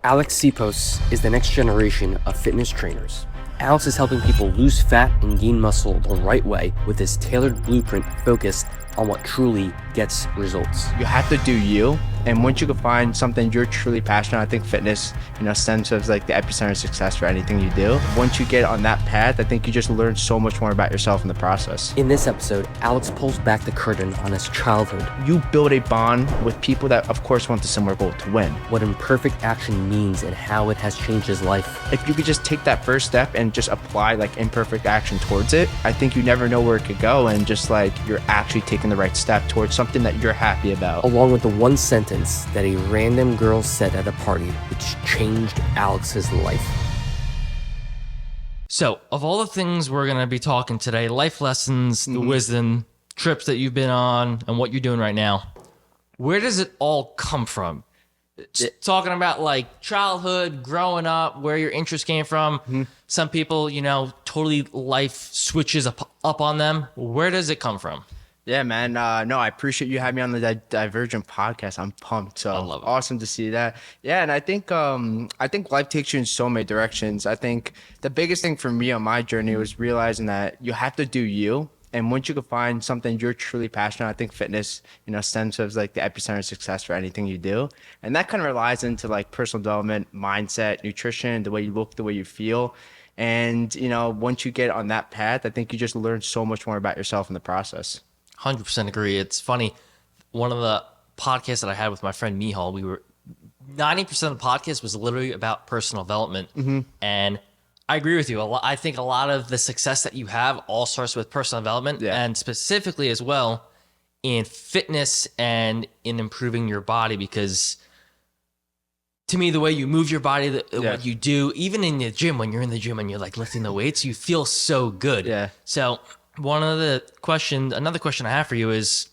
Alex Sipos is the next generation of fitness trainers. Alex is helping people lose fat and gain muscle the right way with his tailored blueprint focused on what truly gets results. You have to do you, and once you can find something you're truly passionate, I think fitness, stems as like the epicenter of success for anything you do. Once you get on that path, I think you just learn so much more about yourself in the process. In this episode, Alex pulls back the curtain on his childhood, You build a bond with people that, of course, want the similar goal to win. what imperfect action means and how it has changed his life. If you could just take that first step and just apply like imperfect action towards it, I think you never know where it could go, and just like you're actually taking the right step towards something that you're happy about. Along with the one sentence that a random girl said at a party, which changed Alex's life. So, of all the things we're going to be talking today, life lessons, the wisdom, trips that you've been on, and what you're doing right now, where does it all come from? Talking about like childhood, growing up, where your interest came from. Some people, totally life switches up on them. Where does it come from? Yeah, man. No, I appreciate you having me on the Divergent podcast. I'm pumped. So I love it. Awesome to see that. Yeah, and I think life takes you in so many directions. I think the biggest thing for me on my journey was realizing that you have to do you. And once you can find something you're truly passionate, I think fitness, stems as like the epicenter of success for anything you do. And that kind of relies into like personal development, mindset, nutrition, the way you look, the way you feel. And, once you get on that path, I think you just learn so much more about yourself in the process. 100% agree. It's funny. One of the podcasts that I had with my friend Mihal, 90% of the podcast was literally about personal development. And I agree with you. I think a lot of the success that you have all starts with personal development, and specifically as well in fitness and in improving your body, because to me, the way you move your body, what you do, even in the gym, when you're in the gym and you're like lifting the weights, you feel so good. Yeah. So another question I have for you is,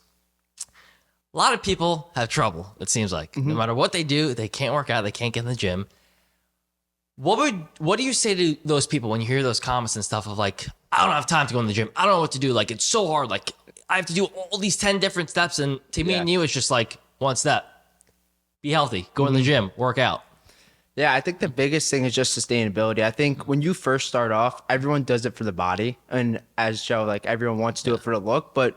a lot of people have trouble, it seems like. No matter what they do, they can't work out, they can't get in the gym. What do you say to those people when you hear those comments and stuff of like, I don't have time to go in the gym, I don't know what to do, like it's so hard, like I have to do all these 10 different steps, and to me and you it's just like one step. Be healthy, go in the gym, work out. Yeah, I think the biggest thing is just sustainability. I think when you first start off, everyone does it for the body. And as Joe, like everyone wants to do it for the look. But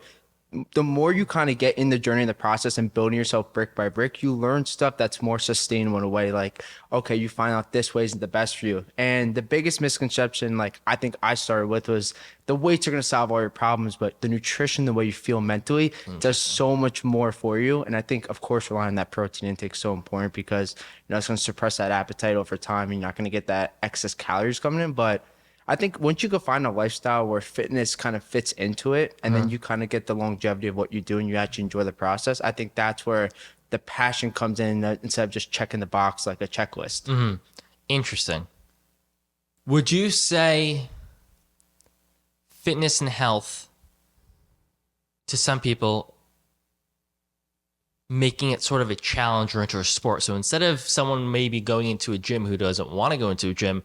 the more you kind of get in the journey, in the process, and building yourself brick by brick, you learn stuff that's more sustainable in a way. Like, okay, you find out this way isn't the best for you. And the biggest misconception, like I think I started with, was the weights are going to solve all your problems, but the nutrition, the way you feel mentally, does so much more for you. And I think, of course, relying on that protein intake is so important, because it's going to suppress that appetite over time, and you're not going to get that excess calories coming in. But I think once you can find a lifestyle where fitness kind of fits into it, and then you kind of get the longevity of what you do and you actually enjoy the process, I think that's where the passion comes in, instead of just checking the box like a checklist. Interesting. Would you say fitness and health, to some people, making it sort of a challenge or into a sport? So instead of someone maybe going into a gym who doesn't want to go into a gym,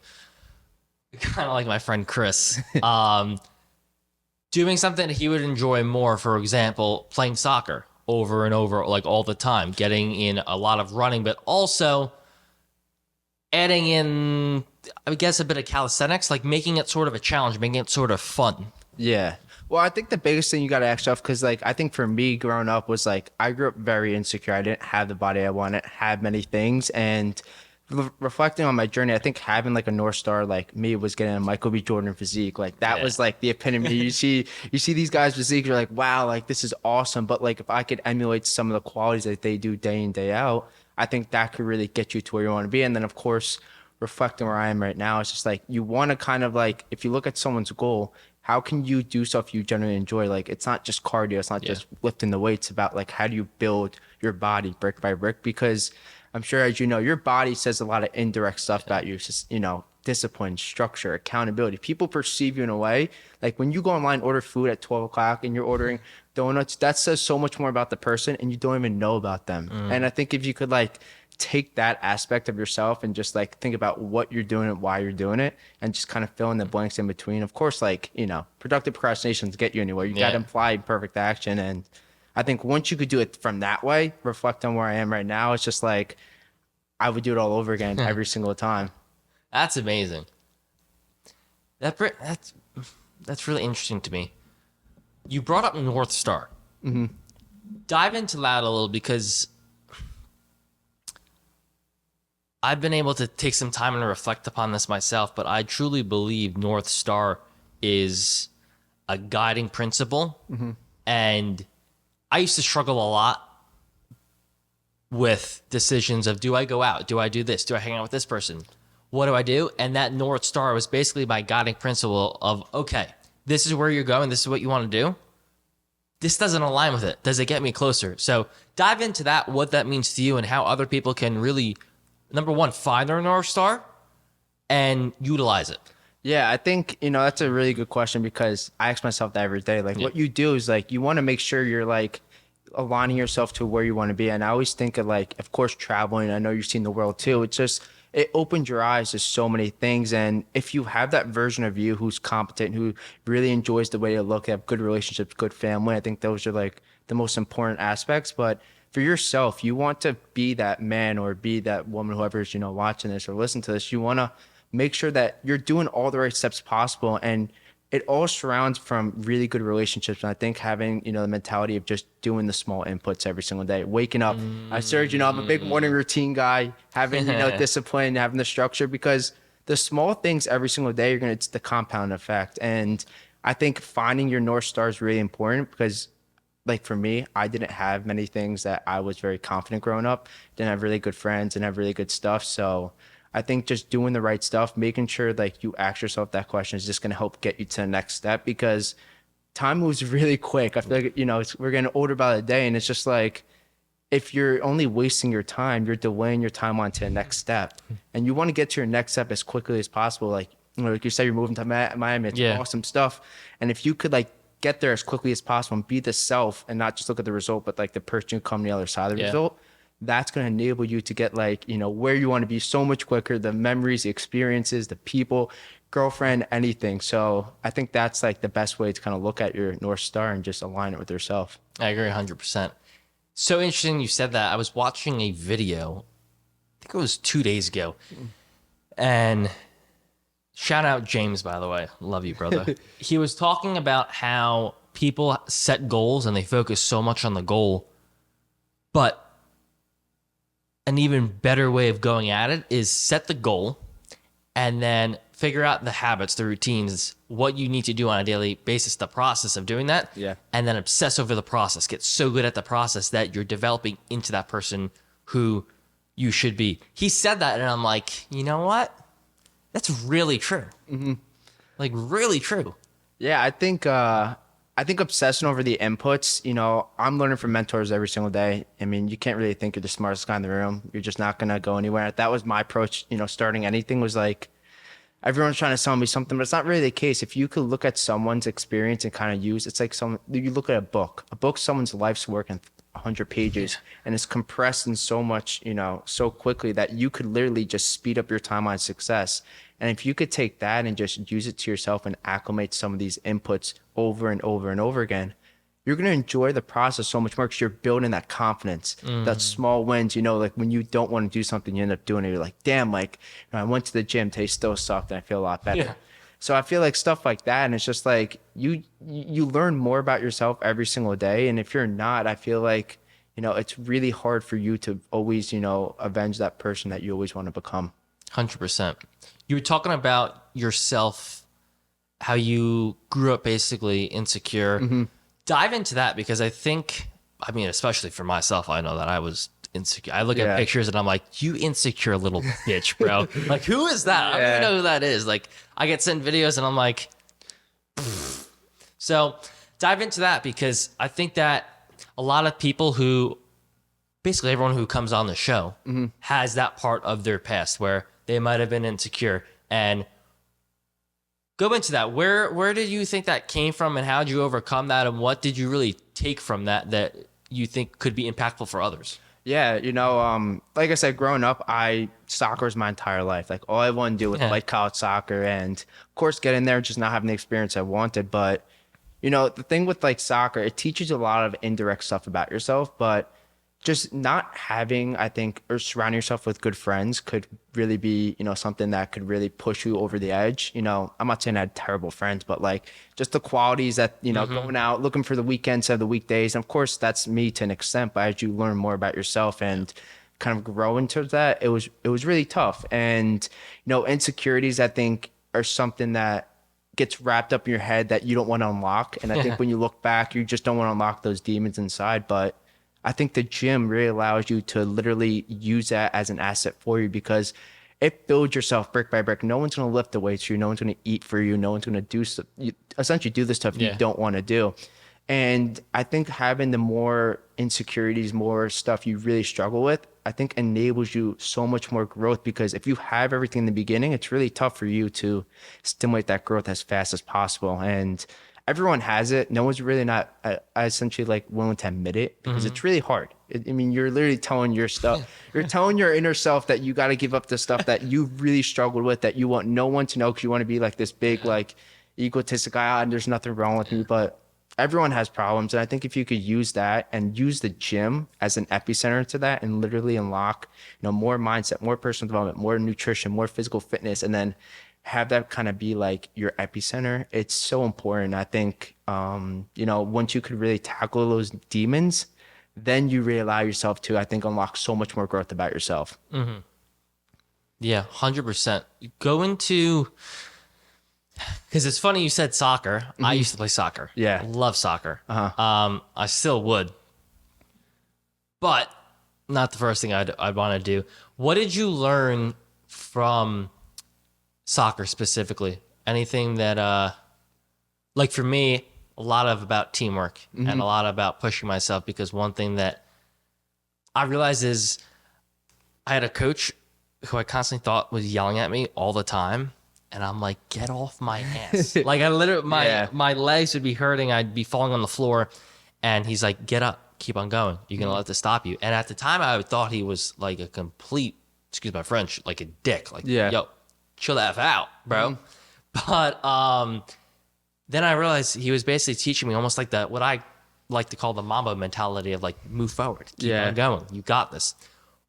kind of like my friend Chris, doing something that he would enjoy more, for example, playing soccer over and over, like all the time, getting in a lot of running, but also adding in, I guess, a bit of calisthenics, like making it sort of a challenge, making it sort of fun. Yeah. Well, I think the biggest thing you got to ask yourself, because like I think for me growing up was like, I grew up very insecure. I didn't have the body I wanted, had many things, and reflecting on my journey, I think having like a North Star like me was getting a Michael B. Jordan physique. Like that was like the epitome. You see these guys' physique, you're like, wow, like this is awesome. But like if I could emulate some of the qualities that they do day in, day out, I think that could really get you to where you want to be. And then of course, reflecting where I am right now, it's just like you want to kind of like, if you look at someone's goal, how can you do stuff you generally enjoy? Like it's not just cardio, it's not just lifting the weights, about like how do you build your body brick by brick? Because I'm sure, as you know, your body says a lot of indirect stuff about you. It's just, discipline, structure, accountability. People perceive you in a way, like when you go online, order food at 12 o'clock and you're ordering donuts, that says so much more about the person, and you don't even know about them. And I think if you could like take that aspect of yourself and just like think about what you're doing and why you're doing it, and just kind of fill in the blanks in between. Of course, like, productive procrastinations get you anywhere. You got to imply perfect action. And I think once you could do it from that way, reflect on where I am right now, it's just like, I would do it all over again every single time. That's amazing. That's really interesting to me. You brought up North Star. Mm-hmm. Dive into that a little, because I've been able to take some time and reflect upon this myself, but I truly believe North Star is a guiding principle. Mm-hmm. And I used to struggle a lot with decisions of, do I go out? Do I do this? Do I hang out with this person? What do I do? And that North Star was basically my guiding principle of, okay, this is where you're going. This is what you want to do. This doesn't align with it. Does it get me closer? So dive into that, what that means to you, and how other people can really, number one, find their North Star and utilize it. Yeah, I think, that's a really good question, because I ask myself that every day. Like, what you do is, like, you want to make sure you're, like, aligning yourself to where you want to be. And I always think of, like, of course, traveling. I know you've seen the world too. It's just, it opens your eyes to so many things. And if you have that version of you who's competent, who really enjoys the way you look, have good relationships, good family, I think those are, like, the most important aspects. But for yourself, you want to be that man or be that woman, whoever's, watching this or listening to this. You want to make sure that you're doing all the right steps possible. And it all surrounds from really good relationships. And I think having, the mentality of just doing the small inputs every single day, waking up. I started, I'm a big morning routine guy, having, discipline, having the structure, because the small things every single day, it's the compound effect. And I think finding your North Star is really important, because like for me, I didn't have many things that I was very confident growing up. Didn't have really good friends, didn't have really good stuff. So I think just doing the right stuff, making sure like you ask yourself that question, is just going to help get you to the next step, because time moves really quick. I feel like, we're getting older by the day, and it's just like, if you're only wasting your time, you're delaying your time on to the next step, and you want to get to your next step as quickly as possible. Like, like you said, you're moving to Miami. It's awesome stuff. And if you could like get there as quickly as possible and be the self and not just look at the result, but like the person who come on the other side of the result, that's going to enable you to get like, where you want to be so much quicker, the memories, the experiences, the people, girlfriend, anything. So I think that's like the best way to kind of look at your North Star and just align it with yourself. I agree 100%. So interesting you said that. I was watching a video, I think it was 2 days ago, and shout out James, by the way. Love you, brother. He was talking about how people set goals and they focus so much on the goal, but an even better way of going at it is set the goal and then figure out the habits, the routines, what you need to do on a daily basis, the process of doing that. Yeah. And then obsess over the process. Get so good at the process that you're developing into that person who you should be. He said that, and I'm like, you know what? That's really true. Mm-hmm. Like, really true. Yeah, I think obsessing over the inputs, I'm learning from mentors every single day. I mean, you can't really think you're the smartest guy in the room. You're just not going to go anywhere. That was my approach, starting anything, was like, everyone's trying to sell me something, but it's not really the case. If you could look at someone's experience and kind of use, it's like you look at a book, someone's life's work in 100 pages, and it's compressed in so much, so quickly that you could literally just speed up your time on success. And if you could take that and just use it to yourself and acclimate some of these inputs over and over and over again, you're going to enjoy the process so much more, because you're building that confidence, that small wins, like when you don't want to do something, you end up doing it. You're like, damn, like, I went to the gym, taste still sucked, and I feel a lot better. Yeah. So I feel like stuff like that. And it's just like, you learn more about yourself every single day. And if you're not, I feel like, it's really hard for you to always, avenge that person that you always want to become. 100%. You were talking about yourself, how you grew up basically insecure. Mm-hmm. Dive into that, because I think, especially for myself, I know that I was insecure. I look at pictures and I'm like, you insecure little bitch, bro. Like, who is that? I don't even know who that is. Like, I get sent videos and I'm like, pfft. So dive into that, because I think that a lot of people who, basically everyone who comes on the show has that part of their past where they might have been insecure. And go into that. Where did you think that came from, and how did you overcome that, and what did you really take from that you think could be impactful for others? Yeah, like I said, growing up, soccer was my entire life. Like, all I wanted to do was play college soccer, and of course get in there, just not having the experience I wanted. But, the thing with like soccer, it teaches you a lot of indirect stuff about yourself, but just not having, I think, or surrounding yourself with good friends could really be, something that could really push you over the edge. I'm not saying I had terrible friends, but like just the qualities that, going out, looking for the weekends of the weekdays. And of course, that's me to an extent, but as you learn more about yourself and kind of grow into that, it was really tough. And, insecurities, I think, are something that gets wrapped up in your head that you don't want to unlock. And I think when you look back, you just don't want to unlock those demons inside. But I think the gym really allows you to literally use that as an asset for you because it builds yourself brick by brick. No one's going to lift the weights for you. No one's going to eat for you. No one's going to do stuff. Essentially do the stuff you don't want to do. And I think having the more insecurities, more stuff you really struggle with, I think enables you so much more growth because if you have everything in the beginning, it's really tough for you to stimulate that growth as fast as possible. And everyone has it. No one's really not essentially like willing to admit it because it's really hard. I mean, you're literally telling your stuff. You're telling your inner self that you got to give up the stuff that you really struggled with, that you want no one to know because you want to be like this big, like egotistic guy. And there's nothing wrong with me, but everyone has problems. And I think if you could use that and use the gym as an epicenter to that and literally unlock, more mindset, more personal development, more nutrition, more physical fitness, and then have that kind of be like your epicenter, it's so important. I think, once you could really tackle those demons, then you really allow yourself to, I think, unlock so much more growth about yourself. Yeah, 100%. Go into, because it's funny you said soccer. I used to play soccer. Yeah. Love soccer. I still would, but not the first thing I'd want to do. What did you learn from soccer specifically? Anything that, like for me, a lot of about teamwork and a lot about pushing myself because one thing that I realized is I had a coach who I constantly thought was yelling at me all the time. And I'm like, get off my ass. Like I literally, my legs would be hurting. I'd be falling on the floor. And he's like, get up, keep on going. You're going to let this stop you. And at the time I thought he was like a complete, excuse my French, like a dick. Like, yo, chill the F out, bro. But then I realized he was basically teaching me almost like what I like to call the Mamba mentality of like, move forward, keep on going. You got this.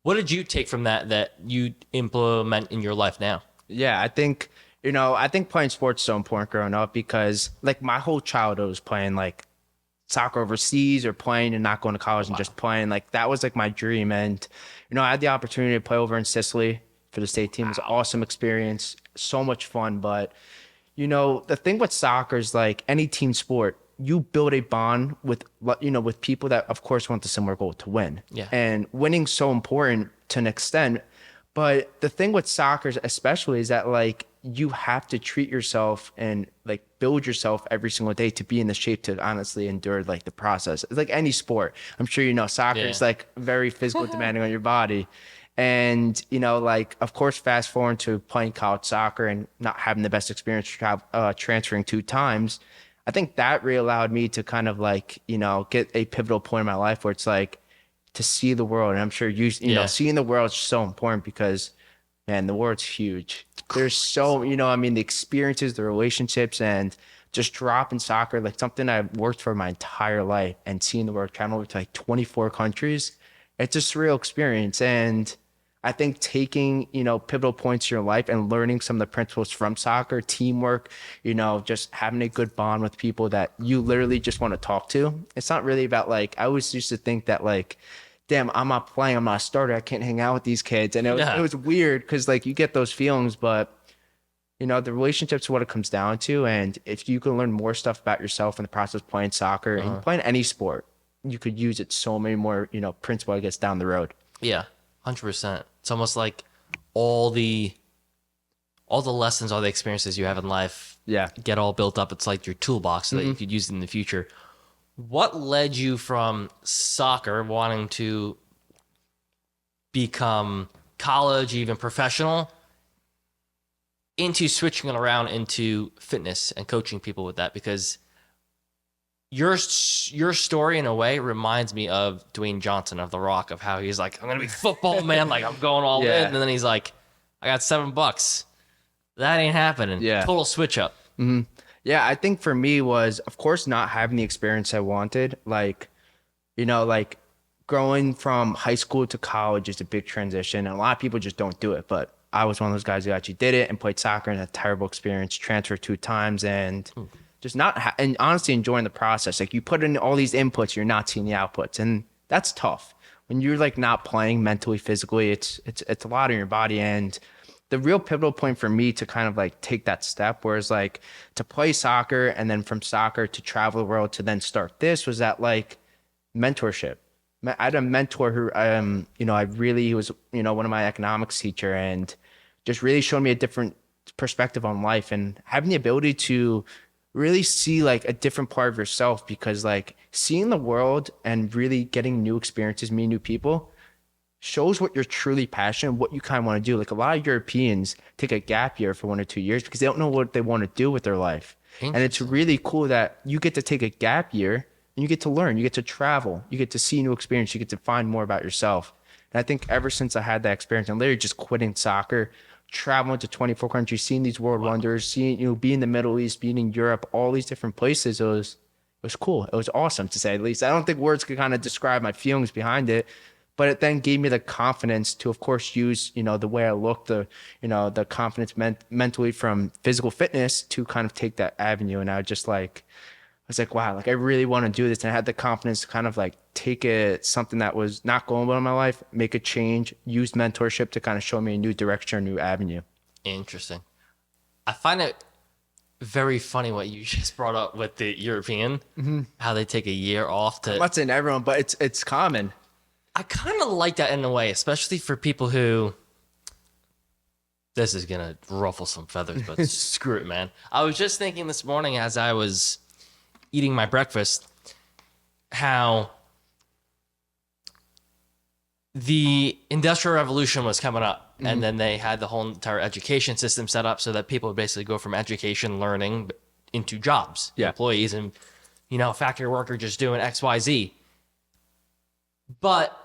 What did you take from that you implement in your life now? Yeah, I think, I think playing sports is so important growing up because like my whole childhood was playing like soccer overseas or playing and not going to college and just playing. Like that was like my dream. And, I had the opportunity to play over in Sicily for the state team. It was an awesome experience, so much fun. But, the thing with soccer is like any team sport, you build a bond with, with people that of course want the similar goal to win. Yeah. And winning's so important to an extent. But the thing with soccer especially is that like you have to treat yourself and like build yourself every single day to be in the shape to honestly endure like the process. It's like any sport. I'm sure soccer is like very physical demanding on your body. And, like, of course, fast forward to playing college soccer and not having the best experience transferring 2 times. I think that really allowed me to kind of like, get a pivotal point in my life where it's like to see the world. And I'm sure seeing the world is so important because, man, the world's huge. There's so, the experiences, the relationships, and just dropping soccer, like something I've worked for my entire life and seeing the world travel to like 24 countries. It's a surreal experience. And I think taking, pivotal points in your life and learning some of the principles from soccer, teamwork, just having a good bond with people that you literally just want to talk to. It's not really about like, I always used to think that like, damn, I'm not playing, I'm not a starter, I can't hang out with these kids. And it was weird because like you get those feelings, but the relationship's what it comes down to. And if you can learn more stuff about yourself in the process of playing soccer and playing any sport, you could use it so many more, principle, I guess, down the road. Yeah, 100%. It's almost like all the lessons, all the experiences you have in life, get all built up. It's like your toolbox so that you could use it in the future. What led you from soccer wanting to become college, even professional, into switching it around into fitness and coaching people with that? Because your story in a way reminds me of Dwayne Johnson of The Rock, of how he's like, I'm gonna be football man, like I'm going all in, and then he's like, I got $7. That ain't happening. Total switch up. Yeah, I think for me was, of course, not having the experience I wanted. Like, like going from high school to college is a big transition, and a lot of people just don't do it. But I was one of those guys who actually did it and played soccer and had a terrible experience, transferred 2 times, and just not and honestly enjoying the process. Like you put in all these inputs, you're not seeing the outputs, and that's tough. When you're like not playing mentally, physically, it's a lot on your body. And the real pivotal point for me to kind of like take that step, whereas like to play soccer and then from soccer to travel the world to then start this, was that like mentorship. I had a mentor who, he was, one of my economics teacher, and just really showed me a different perspective on life, and having the ability to really see like a different part of yourself, because like seeing the world and really getting new experiences, meeting new people, shows what you're truly passionate, what you kind of want to do. Like a lot of Europeans take a gap year for 1 or 2 years because they don't know what they want to do with their life. And it's really cool that you get to take a gap year and you get to learn, you get to travel, you get to see new experience, you get to find more about yourself. And I think ever since I had that experience, and literally just quitting soccer, traveling to 24 countries, seeing these world wonders, seeing, being in the Middle East, being in Europe, all these different places, it was cool. It was awesome, to say the least. I don't think words could kind of describe my feelings behind it, but it then gave me the confidence to, of course, use, the way I look, the confidence mentally from physical fitness to kind of take that avenue. And I was like, wow, like I really want to do this. And I had the confidence to kind of like take it, something that was not going well in my life, make a change, use mentorship to kind of show me a new direction, a new avenue. Interesting. I find it very funny what you just brought up with the European, how they take a year off to. I'm not saying everyone, but it's common. I kind of like that in a way, especially for people who. This is going to ruffle some feathers, but screw it, man. I was just thinking this morning as I was eating my breakfast, how the Industrial Revolution was coming up, and then they had the whole entire education system set up so that people would basically go from education, learning, into jobs, employees, and, factory worker just doing X, Y, Z. But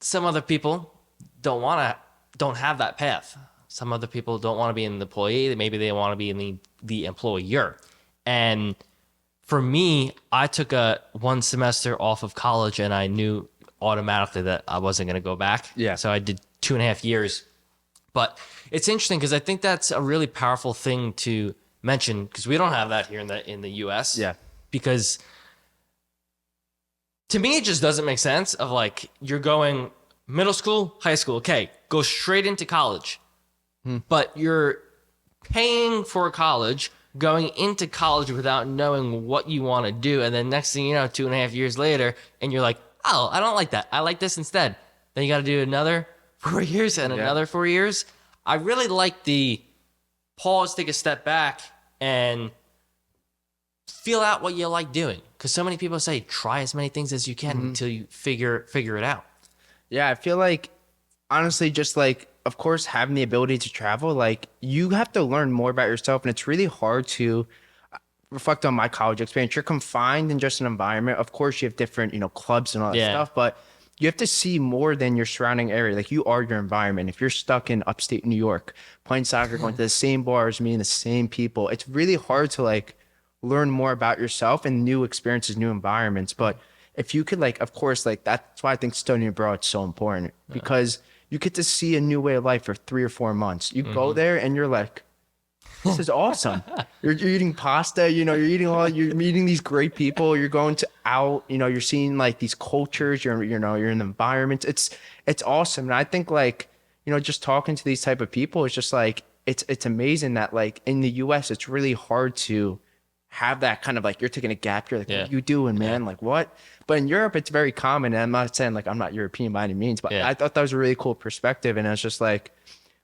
some other people don't have that path. Some other people don't want to be an employee. Maybe they want to be in the employer. And for me, I took one semester off of college, and I knew automatically that I wasn't going to go back. Yeah. So I did 2.5 years. But it's interesting because I think that's a really powerful thing to mention, because we don't have that here in the U.S. Yeah. Because to me, it just doesn't make sense of like you're going middle school, high school, okay, go straight into college. But you're paying for college, going into college without knowing what you want to do. And then next thing you know, 2.5 years later, and you're like, oh, I don't like that. I like this instead. Then you got to do another 4 years and another 4 years. I really like the pause, take a step back, and feel out what you like doing. Because so many people say, try as many things as you can until you figure it out. Yeah, I feel like, honestly, just like, of course, having the ability to travel, like you have to learn more about yourself. And it's really hard to reflect on my college experience. You're confined in just an environment. Of course, you have different, clubs and all that stuff, but you have to see more than your surrounding area. Like you are your environment. If you're stuck in upstate New York, playing soccer, going to the same bars, meeting the same people, it's really hard to like learn more about yourself and new experiences, new environments. But if you could like, of course, like that's why I think studying abroad is so important, because you get to see a new way of life for 3 or 4 months. You go there and you're like, this is awesome. You're eating pasta, you're meeting these great people. You're going you're seeing like these cultures, you're in the environment. It's awesome. And I think like, just talking to these type of people, it's just like, it's amazing that like in the US, it's really hard to have that kind of like, you're taking a gap. You're like, what are you doing, man? Like what? But in Europe, it's very common. And I'm not saying like, I'm not European by any means, but I thought that was a really cool perspective. And it's just like,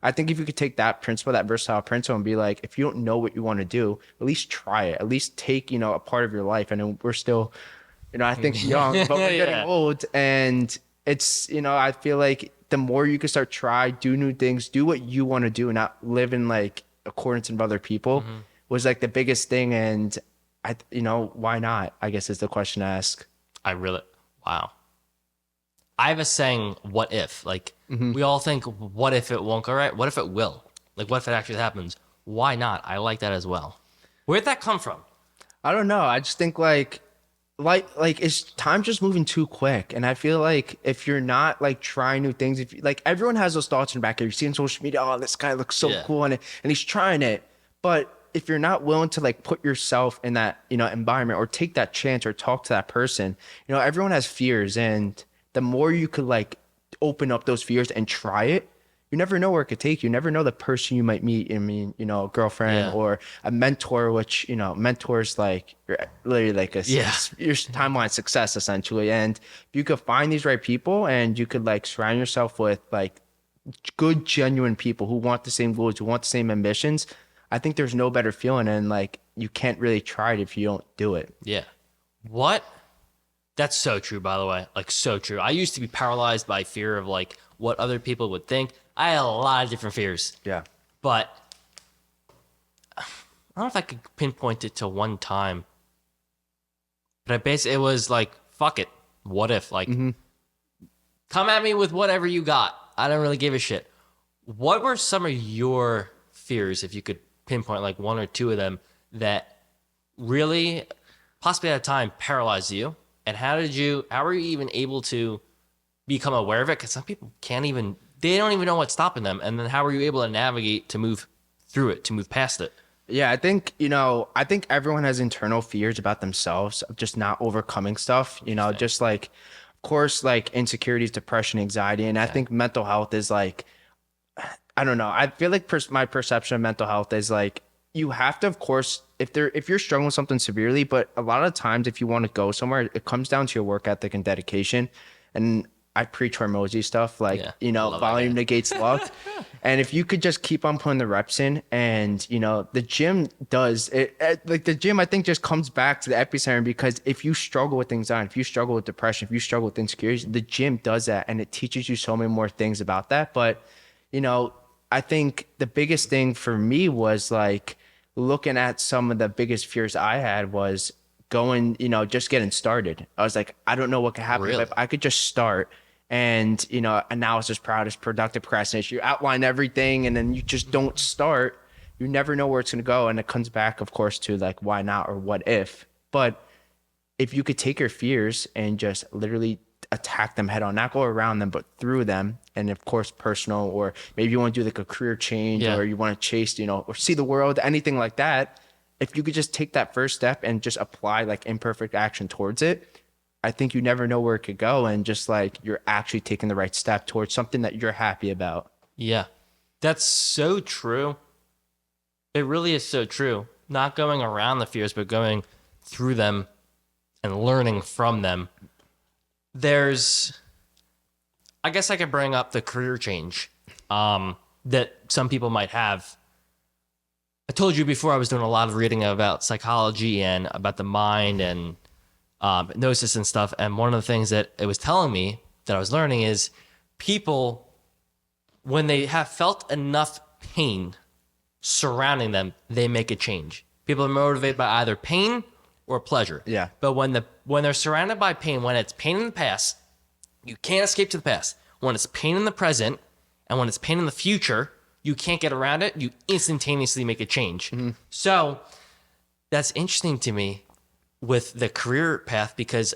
I think if you could take that principle, that versatile principle, and be like, if you don't know what you want to do, at least try it. At least take, a part of your life. And we're still, I think young, but we're getting old. And it's, I feel like the more you can start do new things, do what you want to do, and not live in like accordance of other people was like the biggest thing. And why not? I guess is the question to ask. Wow. I have a saying, what if? Like, we all think, what if it won't go right? What if it will? Like, what if it actually happens? Why not? I like that as well. Where'd that come from? I don't know. I just think like, like is time just moving too quick, and I feel like if you're not like trying new things, if like everyone has those thoughts in the back, you see on social media, oh, this guy looks so Yeah. cool, and he's trying it, but if you're not willing to like put yourself in that environment or take that chance or talk to that person, everyone has fears, and the more you could like open up those fears and try it, you never know where it could take you. You never know the person you might meet. I mean, a girlfriend Yeah. or a mentor, which, mentors like you're literally like Yeah. your timeline success essentially. And if you could find these right people and you could like surround yourself with like good, genuine people who want the same goals, who want the same ambitions, I think there's no better feeling. And like, you can't really try it if you don't do it. Yeah. What? That's so true, by the way. Like, so true. I used to be paralyzed by fear of like what other people would think. I had a lot of different fears, Yeah. but I don't know if I could pinpoint it to one time. But it was like, fuck it. What if? Like, come at me with whatever you got. I don't really give a shit. What were some of your fears, if you could pinpoint like one or two of them, that really, possibly at a time, paralyzed you? And how were you even able to become aware of it? Because some people they don't even know what's stopping them. And then how were you able to navigate to move through it, to move past it? Yeah, I think, everyone has internal fears about themselves of just not overcoming stuff, just like, of course, like insecurities, depression, anxiety. And I think mental health is like, I don't know. I feel like my perception of mental health is like, you have to, of course, if you're struggling with something severely, but a lot of times if you want to go somewhere, it comes down to your work ethic and dedication. And I preach Hormozy stuff, like, I love that volume guy. negates luck. And if you could just keep on putting the reps in, and, the gym does it, like the gym, I think just comes back to the epicenter, because if you struggle with anxiety, if you struggle with depression, if you struggle with insecurities, the gym does that. And it teaches you so many more things about that. But, I think the biggest thing for me was like looking at some of the biggest fears I had was going, just getting started. I was like, I don't know what could happen, Really? but if I could just start. And, analysis paralysis, productive procrastination, you outline everything and then you just don't start, you never know where it's going to go. And it comes back, of course, to like, why not, or what if? But if you could take your fears and just literally attack them head on, not go around them, but through them. And of course, personal, or maybe you want to do like a career change, Yeah. or you want to chase, or see the world, anything like that. If you could just take that first step and just apply like imperfect action towards it, I think you never know where it could go. And just like, you're actually taking the right step towards something that you're happy about. Yeah. That's so true. It really is so true. Not going around the fears, but going through them and learning from them. I guess I could bring up the career change that some people might have. I told you before I was doing a lot of reading about psychology and about the mind and hypnosis and stuff. And one of the things that it was telling me that I was learning is people, when they have felt enough pain surrounding them, they make a change. People are motivated by either pain or pleasure. Yeah. But when they're surrounded by pain, when it's pain in the past, you can't escape to the past. When it's pain in the present and when it's pain in the future, you can't get around it. You instantaneously make a change. So that's interesting to me with the career path, because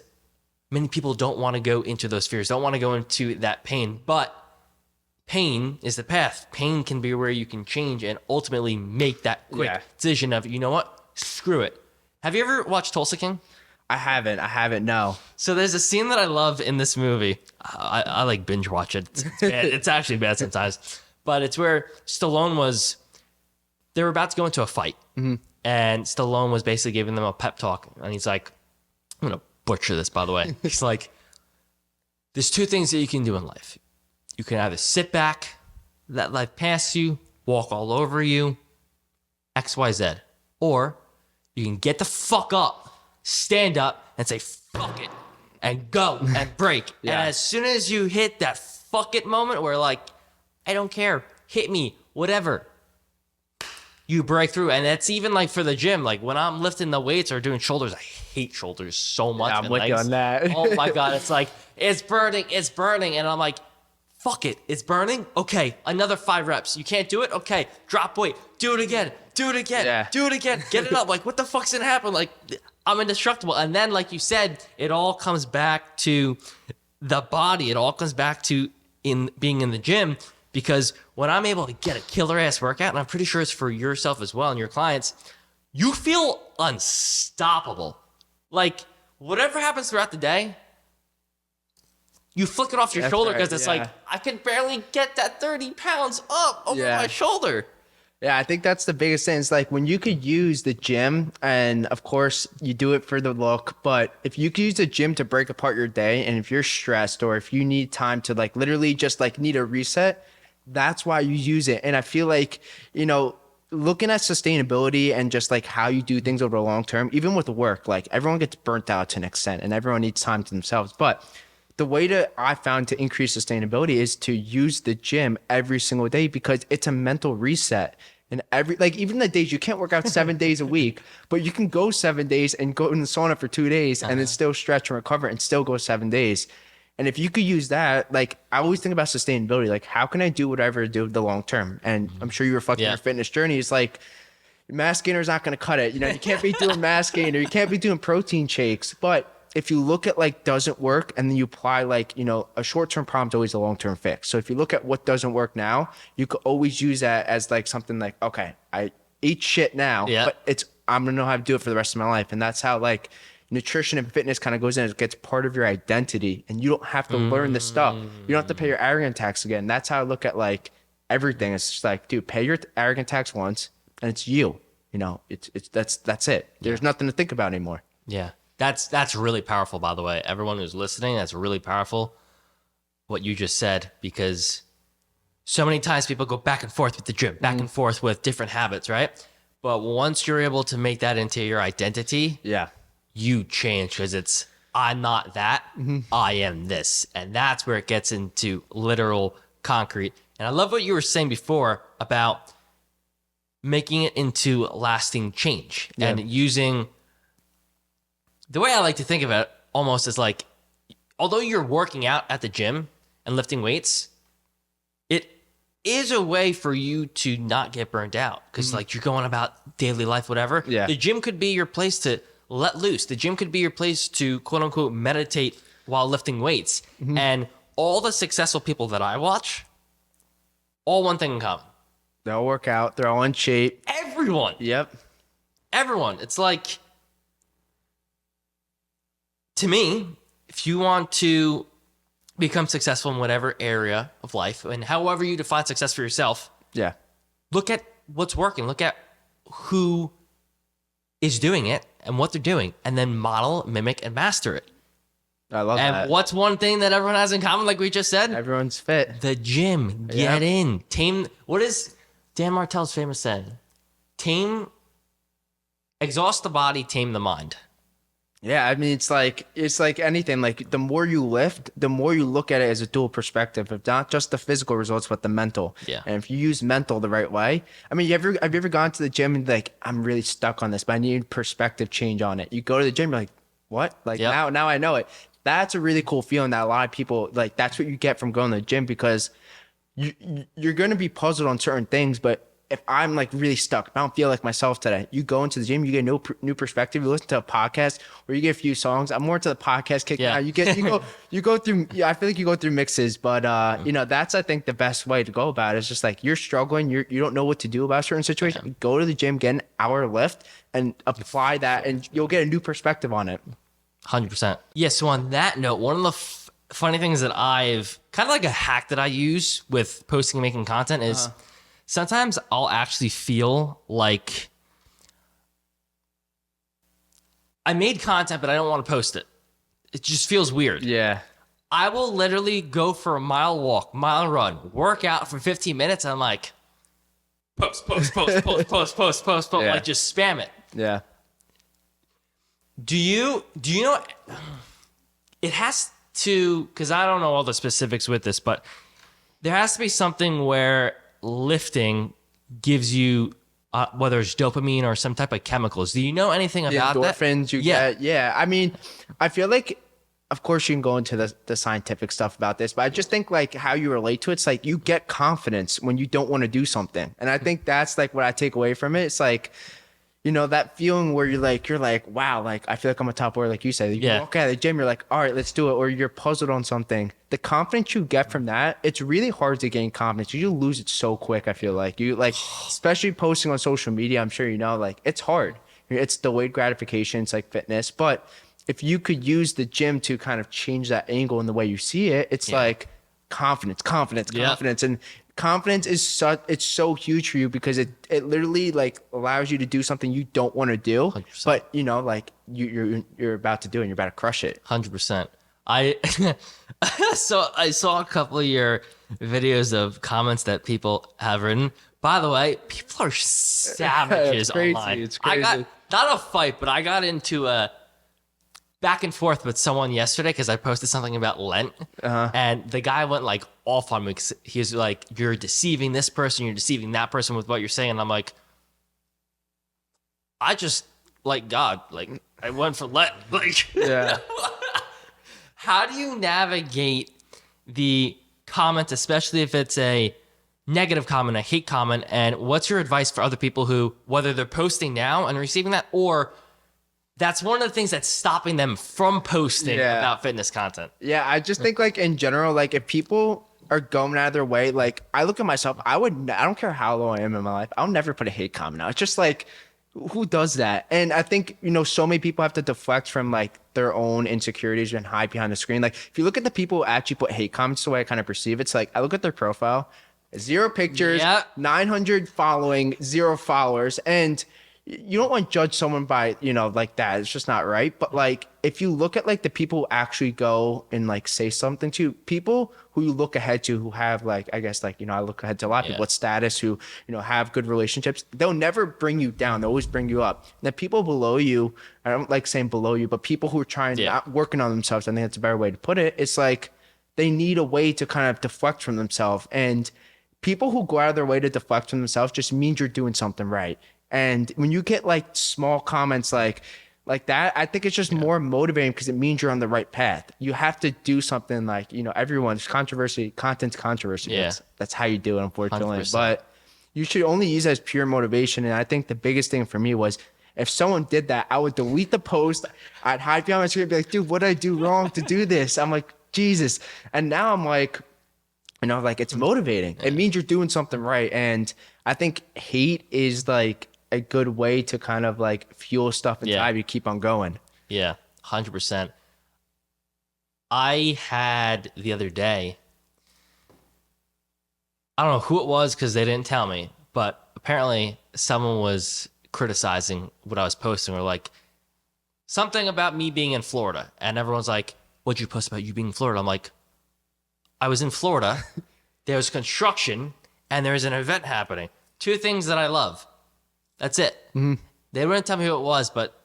many people don't want to go into those fears, don't want to go into that pain, but pain is the path. Pain can be where you can change and ultimately make that quick decision of, you know what, screw it. Have you ever watched Tulsa King? I haven't, no. So there's a scene that I love in this movie. I like binge watch it. It's bad. It's actually bad sometimes. But it's where they were about to go into a fight. And Stallone was basically giving them a pep talk. And he's like, I'm going to butcher this, by the way. He's like, there's two things that you can do in life. You can either sit back, let life pass you, walk all over you, X, Y, Z. Or you can get the fuck up, stand up, and say, fuck it, and go and break. Yeah. And as soon as you hit that fuck it moment where like, I don't care, hit me, whatever, you break through. And that's even like for the gym. Like when I'm lifting the weights or doing shoulders, I hate shoulders so much. Yeah, I'm and with you legs. on that. Oh my God. It's like, it's burning. And I'm like, fuck it. It's burning. Okay. Another 5 reps. You can't do it. Okay. Drop weight. Do it again. Yeah. Do it again. Get it up. Like, what the fuck's gonna happen? Like, I'm indestructible. And then, like you said, it all comes back to the body. It all comes back to in being in the gym, because when I'm able to get a killer ass workout, and I'm pretty sure it's for yourself as well and your clients, you feel unstoppable. Like whatever happens throughout the day, you flick it off your shoulder because it's like, I can barely get that 30 pounds up over my shoulder. Yeah, I think that's the biggest thing. It's like when you could use the gym, and of course you do it for the look, but if you could use the gym to break apart your day, and if you're stressed or if you need time to like literally just like need a reset, that's why you use it. And I feel like, you know, looking at sustainability and just like how you do things over the long term, even with work, like everyone gets burnt out to an extent and everyone needs time to themselves. But the way that I found to increase sustainability is to use the gym every single day, because it's a mental reset. And like even the days you can't work out 7 days a week, but you can go 7 days and go in the sauna for 2 days and then still stretch and recover and still go 7 days. And if you could use that, like I always think about sustainability, like how can I do whatever I do the long term? And I'm sure you reflect on your fitness journey. It's like mass gainer is not going to cut it. You know, you can't be doing mass gainer, you can't be doing protein shakes, but if you look at like doesn't work and then you apply like, you know, a short-term problem is always a long-term fix. So if you look at what doesn't work now, you could always use that as like something like, okay, I eat shit now, but I'm gonna know how to do it for the rest of my life. And that's how like nutrition and fitness kind of goes in. It gets part of your identity and you don't have to learn this stuff. You don't have to pay your arrogant tax again. That's how I look at like everything. It's just like, dude, pay your arrogant tax once and it's you, you know, that's it. There's nothing to think about anymore. Yeah. That's really powerful, by the way. Everyone who's listening, that's really powerful, what you just said, because so many times people go back and forth with the gym, back and forth with different habits, right? But once you're able to make that into your identity, you change, because it's, I'm not that, I am this. And that's where it gets into literal concrete. And I love what you were saying before about making it into lasting change and using... The way I like to think of it almost is like, although you're working out at the gym and lifting weights, it is a way for you to not get burned out, because like you're going about daily life, whatever. The gym could be your place to let loose. The gym could be your place to quote unquote meditate while lifting weights. And all the successful people that I watch, all one thing in common. They all work out. They're all in shape. Everyone. Everyone. It's like... To me, if you want to become successful in whatever area of life, and however you define success for yourself, look at what's working. Look at who is doing it and what they're doing, and then model, mimic, and master it. I love that. And what's one thing that everyone has in common, like we just said? Everyone's fit. The gym. Get in. Tame. What is Dan Martell's famous saying? Exhaust the body, tame the mind. Yeah, I mean, it's like anything. Like the more you lift, the more you look at it as a dual perspective of not just the physical results, but the mental. And if you use mental the right way, I mean, have you ever gone to the gym and like, I'm really stuck on this, but I need perspective change on it. You go to the gym, you're like, what? Like now I know it. That's a really cool feeling that a lot of people like. That's what you get from going to the gym, because you're going to be puzzled on certain things, but if I'm like really stuck, if I don't feel like myself today, you go into the gym, you get new perspective. You listen to a podcast or you get a few songs. I'm more into the podcast kick now. You go through. I feel like you go through mixes, but you know, that's I think the best way to go about it. It's just like you're struggling, you don't know what to do about a certain situation. Go to the gym, get an hour lift, and apply that, and you'll get a new perspective on it. 100%. Yeah. So on that note, one of the funny things that I've kind of like a hack that I use with posting and making content is. Sometimes I'll actually feel like I made content, but I don't want to post it. It just feels weird. I will literally go for a mile walk, mile run, work out for 15 minutes. And I'm like, post, like just spam it. Do you know, it has to, because I don't know all the specifics with this, but there has to be something where lifting gives you whether it's dopamine or some type of chemicals. Do you know anything about that? Endorphins you get. I mean, I feel like, of course you can go into the scientific stuff about this, but I just think like how you relate to it, it's like you get confidence when you don't want to do something. And I think that's like what I take away from it. It's like, you know, that feeling where you're like, wow, like I feel like I'm a top player, like you said. You Yeah. walk out of the gym, you're like, all right, let's do it. Or you're puzzled on something. The confidence you get from that, it's really hard to gain confidence. You lose it so quick. I feel like you like, especially posting on social media. I'm sure you know, like it's hard. It's delayed gratification. It's like fitness, but if you could use the gym to kind of change that angle in the way you see it, it's like confidence, Yeah. confidence, and confidence is it's so huge for you because it literally like allows you to do something you don't want to do, 100%. but you know, like you're about to do it and you're about to crush it. 100%. I I saw a couple of your videos of comments that people have written. By the way, people are savages It's crazy, online. it's I crazy. got not a fight, but I got into a back and forth with someone yesterday because I posted something about Lent, and the guy went like off on me because he was like, "You're deceiving this person, you're deceiving that person with what you're saying." And I'm like, I just like God, like I went for Lent, like Yeah. How do you navigate the comments, especially if it's a negative comment, a hate comment, and what's your advice for other people who, whether they're posting now and receiving that, or that's one of the things that's stopping them from posting about fitness content? Yeah, I just think like in general, like if people are going out of their way, like I look at myself, I don't care how low I am in my life, I'll never put a hate comment out. It's just like, who does that? And I think, you know, so many people have to deflect from like their own insecurities and hide behind the screen. Like if you look at the people who actually put hate comments, the way I kind of perceive it's like, I look at their profile, 0 pictures, 900 following, 0 followers. And you don't want to judge someone by, you know, like that. It's just not right. But like, if you look at like the people who actually go and like say something to people who you look ahead to, who have like, I guess like, you know, I look ahead to a lot of people with status who, you know, have good relationships. They'll never bring you down. They'll always bring you up. And the people below you, I don't like saying below you, but people who are trying, not working on themselves, I think that's a better way to put it. It's like, they need a way to kind of deflect from themselves. And people who go out of their way to deflect from themselves just means you're doing something right. And when you get like small comments like that, I think it's just more motivating because it means you're on the right path. You have to do something like, you know, everyone's content's controversy. Yeah. That's how you do it, unfortunately. 100%. But you should only use it as pure motivation. And I think the biggest thing for me was if someone did that, I would delete the post. I'd hide behind my screen and be like, dude, what did I do wrong to do this? I'm like, Jesus. And now I'm like, you know, like it's motivating. It means you're doing something right. And I think hate is like a good way to kind of like fuel stuff inside you keep on going. Yeah, 100%. I had the other day, I don't know who it was because they didn't tell me, but apparently someone was criticizing what I was posting or like something about me being in Florida. And everyone's like, what'd you post about you being in Florida? I'm like, I was in Florida, there was construction, and there was an event happening. 2 things that I love. That's it. They wouldn't tell me who it was, but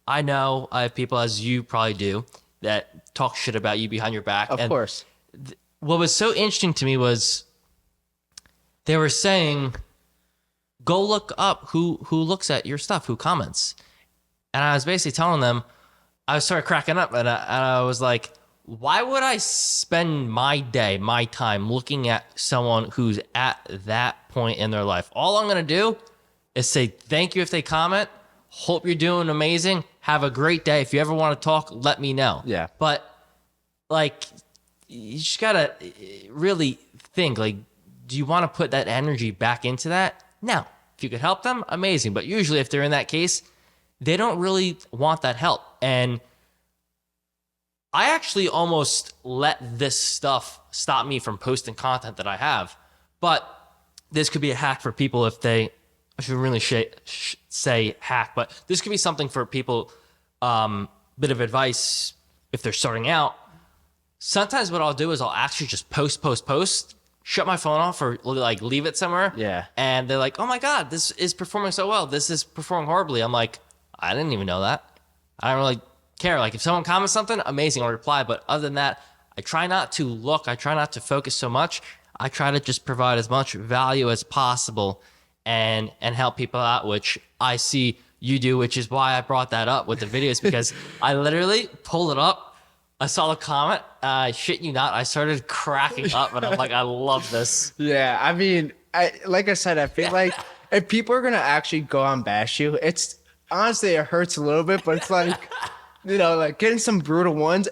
I know I have people, as you probably do, that talk shit about you behind your back. Of course. What was so interesting to me was they were saying, go look up who looks at your stuff, who comments. And I was basically telling them, I started cracking up, and I was like, why would I spend my day, my time looking at someone who's at that point in their life? All I'm going to do is say thank you if they comment. Hope you're doing amazing. Have a great day. If you ever want to talk, let me know. Yeah. But like, you just gotta really think, like, do you want to put that energy back into that? No. If you could help them, amazing. But usually if they're in that case, they don't really want that help. And I actually almost let this stuff stop me from posting content that I have. But this could be a hack for people if they, I should really say hack, but this could be something for people, bit of advice if they're starting out. Sometimes what I'll do is I'll actually just post, shut my phone off or like leave it somewhere. Yeah. And they're like, oh my God, this is performing so well. This is performing horribly. I'm like, I didn't even know that. I don't really care. Like if someone comments something, amazing, I'll reply. But other than that, I try not to look. I try not to focus so much. I try to just provide as much value as possible and help people out, which I see you do, which is why I brought that up with the videos, because I literally pulled it up. I saw the comment. Shit you not, I started cracking up, and I'm like, I love this. Yeah, I mean, like I said, I feel like if people are gonna actually go on bash you, it's honestly it hurts a little bit, but it's like, like getting some brutal ones.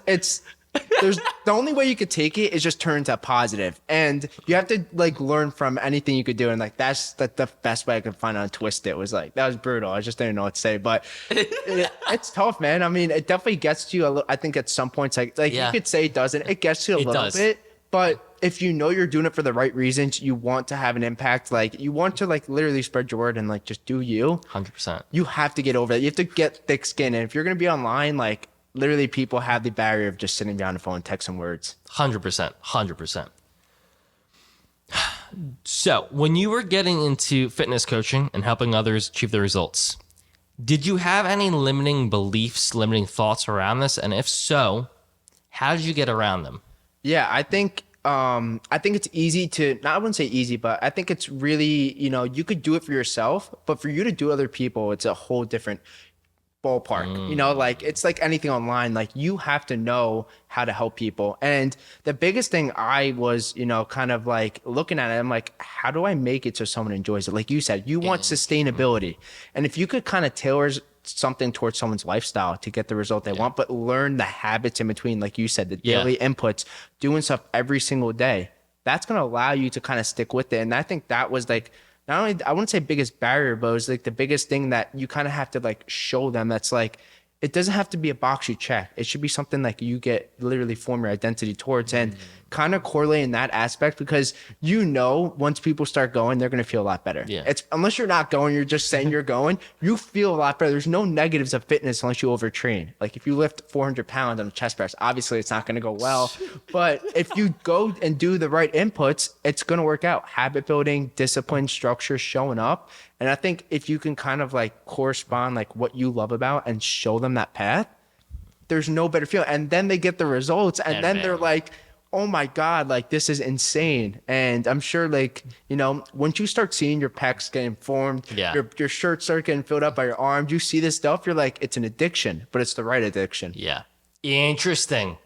There's the only way you could take it is just turn to positive, and you have to like learn from anything you could do, and like that's the best way I could find on twist it was like that was brutal. I just didn't know what to say, but it's tough, man. I mean, it definitely gets to you a little. I think at some points, like Yeah. you could say it doesn't. It gets to you a It little does. bit, but if you know you're doing it for the right reasons, you want to have an impact. Like you want to like literally spread your word and like just do you. 100%. You have to get over that. You have to get thick skin, and if you're gonna be online, like literally people have the barrier of just sitting down the phone and texting words. 100%. 100%. So, when you were getting into fitness coaching and helping others achieve their results, did you have any limiting beliefs, limiting thoughts around this? And if so, how did you get around them? Yeah, I think it's easy to I wouldn't say easy, but I think it's really, you could do it for yourself, but for you to do other people, it's a whole different ballpark. Like it's like anything online, like you have to know how to help people. And the biggest thing I was, kind of like looking at it, I'm like, how do I make it so someone enjoys it? Like you said, you want sustainability. And if you could kind of tailor something towards someone's lifestyle to get the result they want, but learn the habits in between, like you said, the daily inputs, doing stuff every single day, that's going to allow you to kind of stick with it. And I think that was like, not only, I wouldn't say biggest barrier, but it was like the biggest thing that you kind of have to like show them. That's like, it doesn't have to be a box you check. It should be something like you get literally form your identity towards, and kind of correlate in that aspect, because once people start going, they're going to feel a lot better. Yeah. It's unless you're not going, you're just saying you're going, you feel a lot better. There's no negatives of fitness unless you overtrain. Like if you lift 400 pounds on a chest press, obviously it's not going to go well, but if you go and do the right inputs, it's going to work out. Habit building, discipline, structure, showing up. And I think if you can kind of like correspond like what you love about and show them that path, there's no better feeling. And then they get the results, and then they're like, oh my God, like this is insane. And I'm sure like, once you start seeing your pecs getting formed, your shirts start getting filled up by your arms, you see this stuff, you're like, it's an addiction, but it's the right addiction. Yeah. Interesting.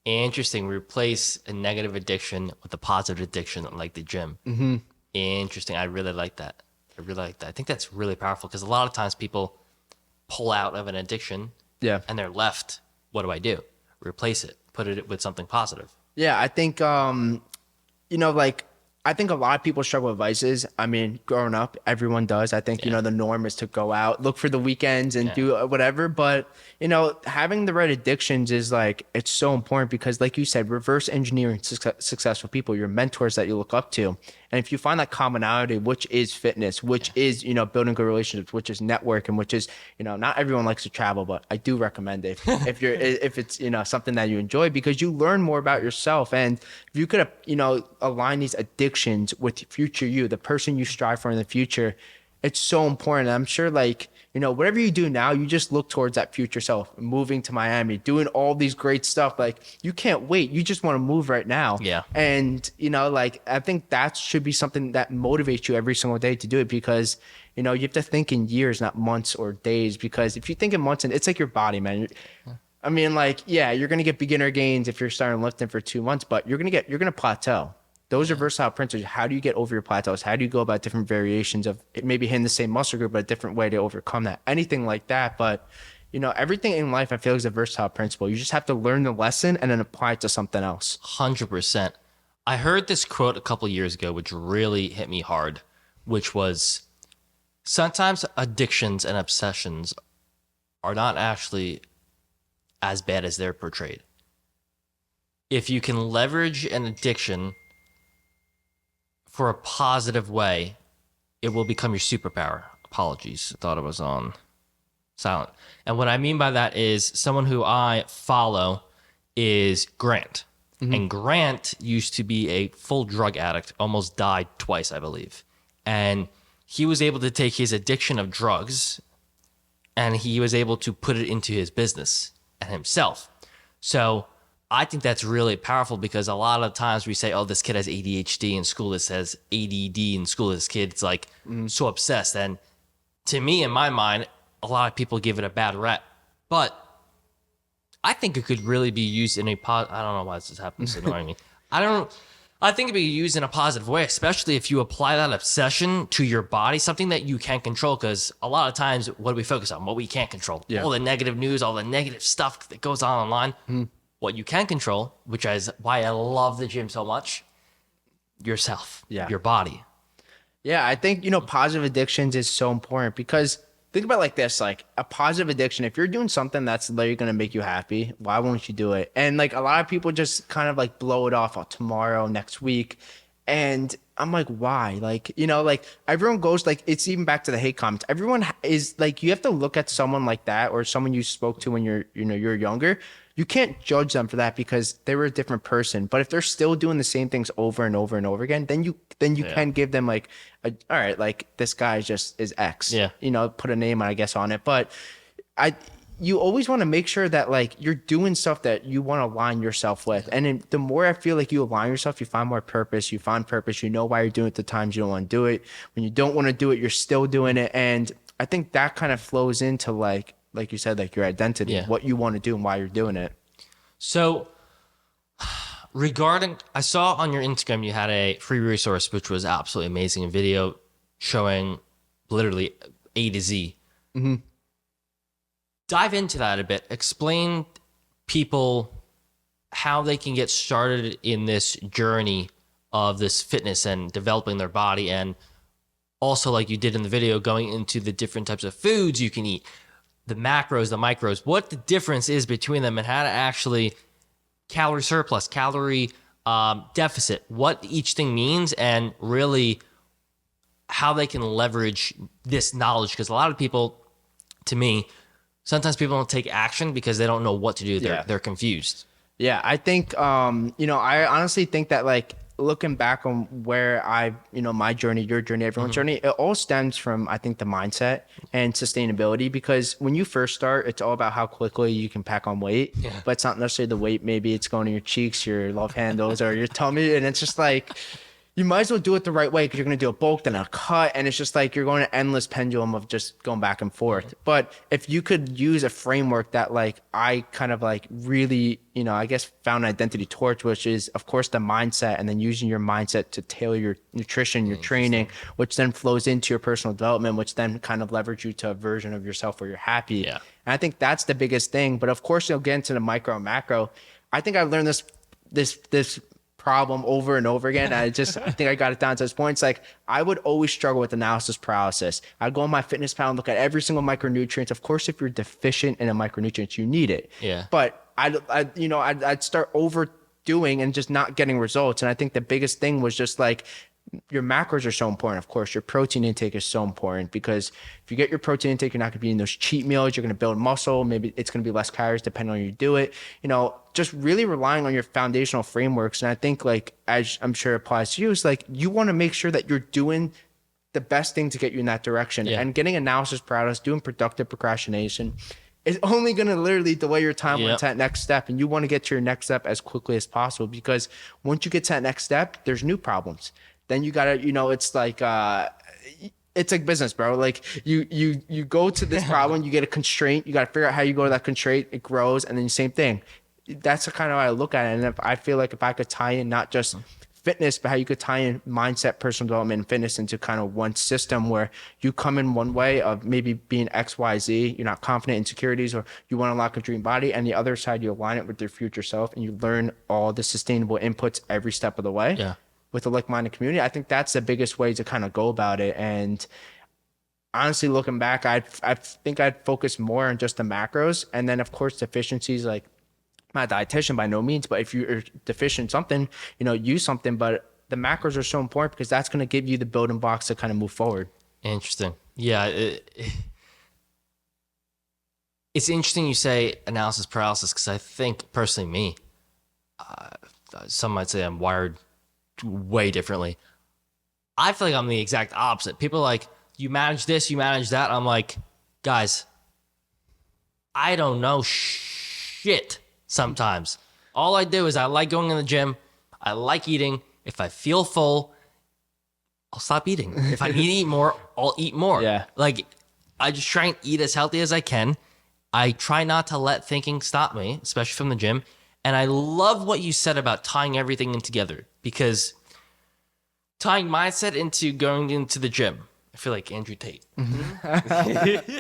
We replace a negative addiction with a positive addiction like the gym. Mm-hmm. Interesting. I really like that. I think that's really powerful, because a lot of times people pull out of an addiction and they're left, what do I do? Replace it, put it with something positive. Yeah, I think, I think a lot of people struggle with vices. I mean, growing up, everyone does. I think, the norm is to go out, look for the weekends and do whatever. But, having the right addictions is like, it's so important, because like you said, reverse engineering successful people, your mentors that you look up to. And if you find that commonality, which is fitness, which is, building good relationships, which is networking, which is, not everyone likes to travel, but I do recommend it if it's, something that you enjoy, because you learn more about yourself. And if you could, align these addictions with future you, the person you strive for in the future, it's so important. I'm sure whatever you do now, you just look towards that future self, moving to Miami, doing all these great stuff. Like you can't wait. You just want to move right now. Yeah. And, I think that should be something that motivates you every single day to do it, because, you have to think in years, not months or days, because if you think in months, and it's like your body, man. I mean, you're going to get beginner gains if you're starting lifting for 2 months, but you're going to plateau. Those are versatile principles. How do you get over your plateaus? How do you go about different variations of it, maybe hitting the same muscle group, but a different way to overcome that? Anything like that. But, everything in life, I feel, is a versatile principle. You just have to learn the lesson and then apply it to something else. 100%. I heard this quote a couple of years ago, which really hit me hard, which was, sometimes addictions and obsessions are not actually as bad as they're portrayed. If you can leverage an addiction for a positive way, it will become your superpower. Apologies, I thought it was on silent. And what I mean by that is, someone who I follow is Grant. Mm-hmm. And Grant used to be a full drug addict, almost died twice, I believe. And he was able to take his addiction of drugs and he was able to put it into his business and himself. So I think that's really powerful, because a lot of times we say, oh, this kid has ADHD in school, this has ADD in school, this kid's like so obsessed. And to me, in my mind, a lot of people give it a bad rep. But I think it could really be used in a I don't know why this is happening. It's annoying me. I think it'd be used in a positive way, especially if you apply that obsession to your body, something that you can't control. Because a lot of times, what do we focus on? What we can't control. Yeah. All the negative news, all the negative stuff that goes on online. What you can control, which is why I love the gym so much, yourself, your body. Yeah, I think, positive addictions is so important because think about it like this, like a positive addiction, if you're doing something that's literally going to make you happy, why won't you do it? And like a lot of people just kind of like blow it off tomorrow, next week. And I'm like, why? Like, like everyone goes like, it's even back to the hate comments. Everyone is like, you have to look at someone like that or someone you spoke to when you're younger. You can't judge them for that because they were a different person. But if they're still doing the same things over and over and over again, then you can give them like, all right, like this guy is X. Yeah. Put a name, I guess, on it. But you always want to make sure that like you're doing stuff that you want to align yourself with. And the more I feel like you align yourself, you find more purpose. You find purpose. You know why you're doing it the times you don't want to do it. When you don't want to do it, you're still doing it. And I think that kind of flows into like you said, like your identity, what you want to do and why you're doing it. So regarding, I saw on your Instagram, you had a free resource, which was absolutely amazing, a video showing literally A to Z. Mm-hmm. Dive into that a bit. Explain people how they can get started in this journey of this fitness and developing their body. And also, like you did in the video, going into the different types of foods you can eat, the macros, the micros, what the difference is between them and how to actually calorie surplus, calorie deficit, what each thing means, and really how they can leverage this knowledge. Because a lot of people, to me, sometimes people don't take action because they don't know what to do. They're confused. Yeah, I think, I honestly think that like looking back on where my journey, your journey, everyone's journey, it all stems from, I think, the mindset and sustainability. Because when you first start, it's all about how quickly you can pack on weight, but it's not necessarily the weight. Maybe it's going to your cheeks, your love handles, or your tummy. And it's just like, you might as well do it the right way because you're going to do a bulk, then a cut. And it's just like you're going to endless pendulum of just going back and forth. But if you could use a framework that like I kind of like really, I guess found an identity towards, which is, of course, the mindset, and then using your mindset to tailor your nutrition, your training, which then flows into your personal development, which then kind of leverage you to a version of yourself where you're happy. Yeah. And I think that's the biggest thing. But of course, you'll get into the micro and macro. I think I learned this problem over and over again. I think I got it down to this point. It's like I would always struggle with analysis paralysis. I'd go on my fitness pal and look at every single micronutrient. Of course, if you're deficient in a micronutrient, you need it. Yeah. But I'd start overdoing and just not getting results. And I think the biggest thing was just like your macros are so important. Of course, your protein intake is so important because if you get your protein intake, you're not going to be in those cheat meals. You're going to build muscle. Maybe it's going to be less calories depending on how you do it. Just really relying on your foundational frameworks. And I think like, as I'm sure applies to you, is like, you want to make sure that you're doing the best thing to get you in that direction. Yeah. And getting analysis paralysis, doing productive procrastination is only going to literally delay your timeline to that next step. And you want to get to your next step as quickly as possible, because once you get to that next step, there's new problems. Then you gotta, it's like business, bro. Like you go to this problem, you get a constraint, you gotta figure out how you go to that constraint, it grows, and then the same thing. That's the kind of how I look at it. And I feel like if I could tie in not just fitness, but how you could tie in mindset, personal development, and fitness into kind of one system where you come in one way of maybe being X, Y, Z, you're not confident, insecurities, or you want to unlock a dream body, and the other side, you align it with your future self and you learn all the sustainable inputs every step of the way. Yeah. With a like-minded community. I think that's the biggest way to kind of go about it. And honestly, looking back, I think I'd focus more on just the macros. And then of course, deficiencies, like I'm not a dietitian by no means, but if you're deficient in something, use something. But the macros are so important because that's going to give you the building blocks to kind of move forward. Interesting. Yeah. It's interesting you say analysis paralysis, because I think personally me, some might say I'm wired way differently. I feel like I'm the exact opposite. People are like, you manage this, you manage that. I'm like, guys, I don't know shit sometimes. All I do is I like going in the gym. I like eating. If I feel full, I'll stop eating. If I need to eat more, I'll eat more. Yeah. Like, I just try and eat as healthy as I can. I try not to let thinking stop me, especially from the gym. And I love what you said about tying everything in together, because tying mindset into going into the gym. I feel like Andrew Tate. I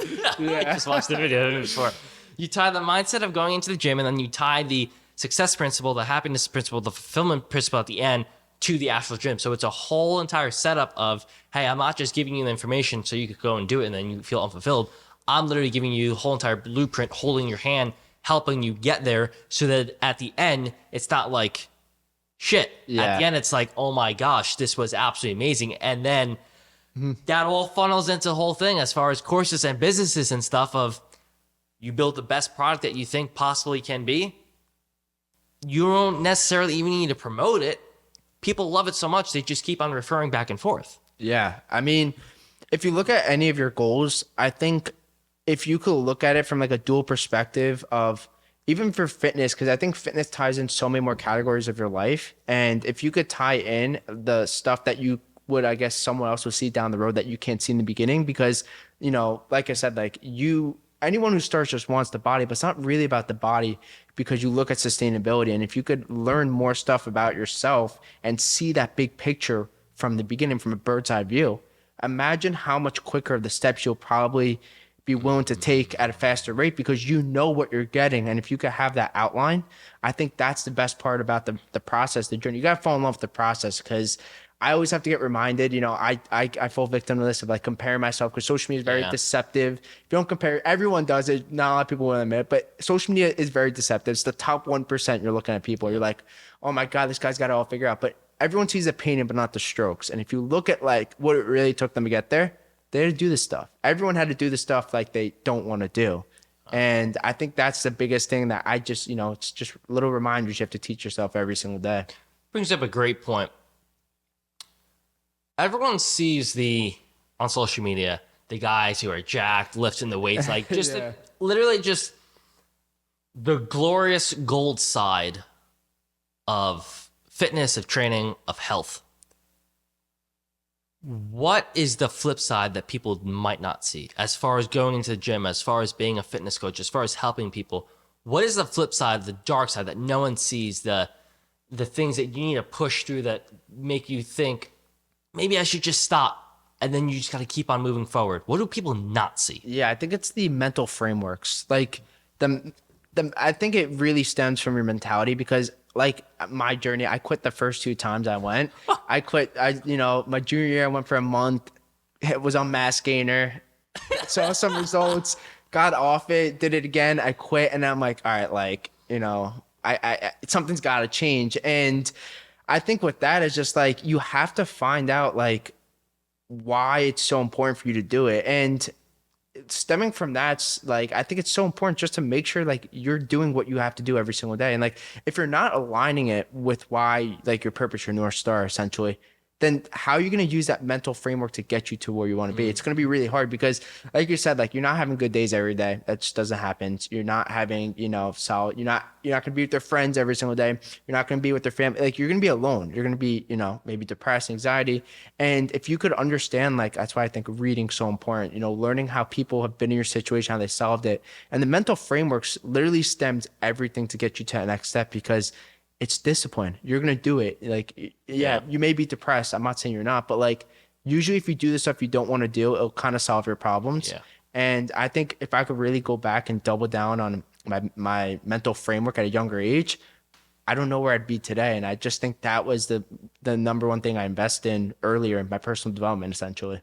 just watched the video before. You tie the mindset of going into the gym, and then you tie the success principle, the happiness principle, the fulfillment principle at the end to the actual gym. So it's a whole entire setup of, hey, I'm not just giving you the information so you could go and do it and then you feel unfulfilled. I'm literally giving you the whole entire blueprint, holding your hand, helping you get there, so that at the end, it's not like shit. Yeah. At the end, it's like, oh my gosh, this was absolutely amazing. And then that all funnels into the whole thing as far as courses and businesses and stuff of, you build the best product that you think possibly can be. You don't necessarily even need to promote it. People love it so much, they just keep on referring back and forth. Yeah. I mean, if you look at any of your goals, I think if you could look at it from like a dual perspective of, even for fitness, because I think fitness ties in so many more categories of your life. And if you could tie in the stuff that you would, I guess, someone else will see down the road that you can't see in the beginning, because, like I said, like anyone who starts just wants the body, but it's not really about the body, because you look at sustainability. And if you could learn more stuff about yourself and see that big picture from the beginning, from a bird's eye view, imagine how much quicker the steps you'll probably be willing to take at a faster rate, because you know what you're getting. And if you could have that outline, I think that's the best part about the process, the journey. You got to fall in love with the process, because I always have to get reminded, I fall victim to this of like comparing myself, because social media is very deceptive. If you don't compare, everyone does it. Not a lot of people will admit it, but social media is very deceptive. It's the top 1%. You're looking at people, you're like, oh my God, this guy's got it all figured out. But everyone sees the painting, but not the strokes. And if you look at like what it really took them to get there, they had to do this stuff. Everyone had to do the stuff like they don't want to do. And I think that's the biggest thing that I just, it's just little reminders you have to teach yourself every single day. Brings up a great point. Everyone sees on social media, the guys who are jacked, lifting the weights, like just literally just the glorious gold side of fitness, of training, of health. What is the flip side that people might not see as far as going into the gym, as far as being a fitness coach, as far as helping people? What is the flip side, the dark side that no one sees, the things that you need to push through that make you think, maybe I should just stop, and then you just got to keep on moving forward? What do people not see? Yeah, I think it's the mental frameworks. Like I think it really stems from your mentality, because like my journey, I quit the first 2 times I went. I quit. My junior year, I went for a month. It was on mass gainer. Saw some results. Got off it. Did it again. I quit, and I'm like, all right, like I something's got to change. And I think with that is just like you have to find out like why it's so important for you to do it. And stemming from that's like, I think it's so important just to make sure like you're doing what you have to do every single day. And like if you're not aligning it with why, like your purpose, your North Star essentially, then how are you going to use that mental framework to get you to where you want to be? It's going to be really hard, because like you said, like you're not having good days every day. That just doesn't happen. You're not having, solid, you're not going to be with your friends every single day. You're not going to be with their family. Like you're going to be alone. You're going to be, maybe depressed, anxiety. And if you could understand, like, that's why I think reading's so important, learning how people have been in your situation, how they solved it. And the mental frameworks literally stems everything to get you to that next step, because it's discipline. You're going to do it. Like, yeah, you may be depressed. I'm not saying you're not, but like usually if you do the stuff you don't want to do, it'll kind of solve your problems. Yeah. And I think if I could really go back and double down on my mental framework at a younger age, I don't know where I'd be today. And I just think that was the number one thing I invest in earlier in my personal development, essentially.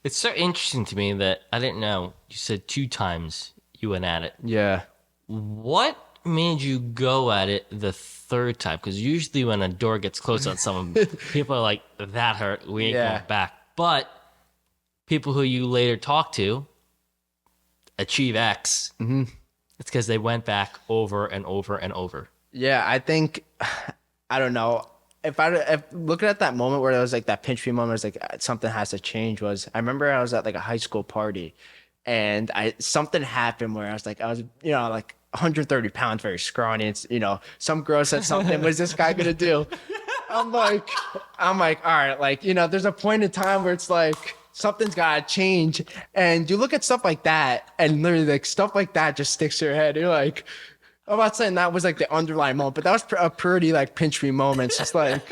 It's so interesting to me that I didn't know. You said 2 times you went at it. Yeah. What made you go at it the 3rd time? Because usually when a door gets closed on someone, people are like, that hurt, we ain't going back. But people who you later talk to achieve X, it's because they went back over and over and over. Yeah, I think, I don't know. If looking at that moment where there was like that pinch me moment, was like something has to change, was I remember I was at like a high school party, and something happened where I was like 130 pounds, very scrawny. It's, some girl said something, what is this guy gonna do? I'm like, all right, like, there's a point in time where it's like something's gotta change. And you look at stuff like that, and literally like stuff like that just sticks to your head. You're like, I'm about saying that was like the underlying moment, but that was a pretty like pinch me moment. It's just like,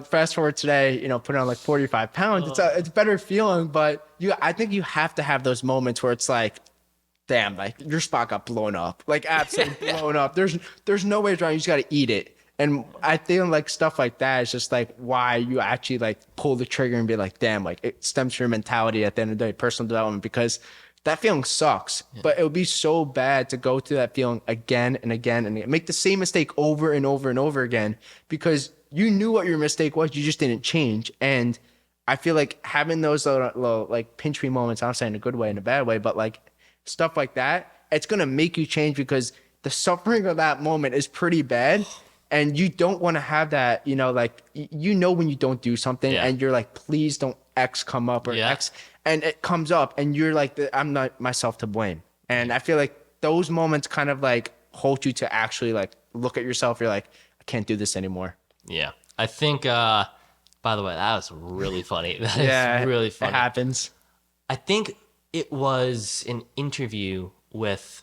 fast forward today, putting on like 45 pounds. It's a better feeling, but I think you have to have those moments where it's like, damn, like your spot got blown up, like absolutely blown up. There's no way around. You just got to eat it. And I feel like stuff like that is just like why you actually like pull the trigger and be like, damn, like it stems from your mentality at the end of the day, personal development, because that feeling sucks. But it would be so bad to go through that feeling again and again and make the same mistake over and over and over again because you knew what your mistake was. You just didn't change. And I feel like having those little like pinch me moments, I'm saying in a good way and a bad way, but like stuff like that, it's going to make you change because the suffering of that moment is pretty bad. And you don't want to have that, like, when you don't do something and you're like, please don't X come up or X, and it comes up and you're like, I'm not myself to blame. And I feel like those moments kind of like hold you to actually like look at yourself. You're like, I can't do this anymore. Yeah. I think, by the way, that was really funny. That is really funny. It happens. I think it was an interview with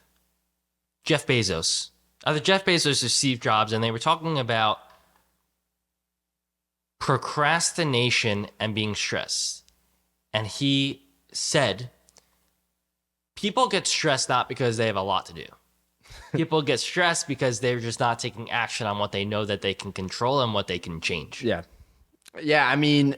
Jeff Bezos. Either Jeff Bezos or Steve Jobs, and they were talking about procrastination and being stressed. And he said, people get stressed not because they have a lot to do. People get stressed because they're just not taking action on what they know that they can control and what they can change. Yeah. Yeah, I mean,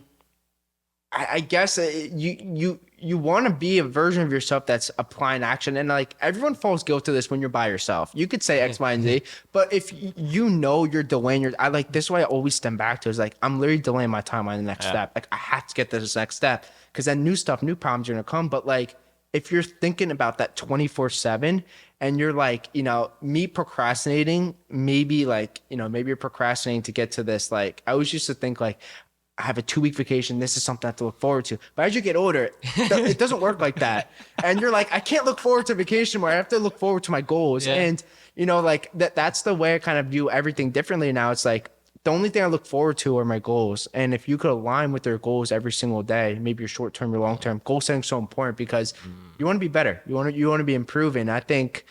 I guess you want to be a version of yourself that's applying action, and like everyone falls guilty to this when you're by yourself. You could say X, Y, and Z, but if you're delaying this is why I always stem back to is like I'm literally delaying my time on the next step. Like I have to get to this next step because then new problems are gonna come. But like if you're thinking about that 24/7 and you're like, me procrastinating, maybe you're procrastinating to get to this. Like I always used to think like, I have a 2-week vacation. This is something I have to look forward to. But as you get older, it doesn't work like that. And you're like, I can't look forward to vacation where I have to look forward to my goals. Yeah. And, like that's the way I kind of view everything differently now. It's like the only thing I look forward to are my goals. And if you could align with your goals every single day, maybe your short term, your long term, goal setting is so important because you want to be better. You want to be improving. I think,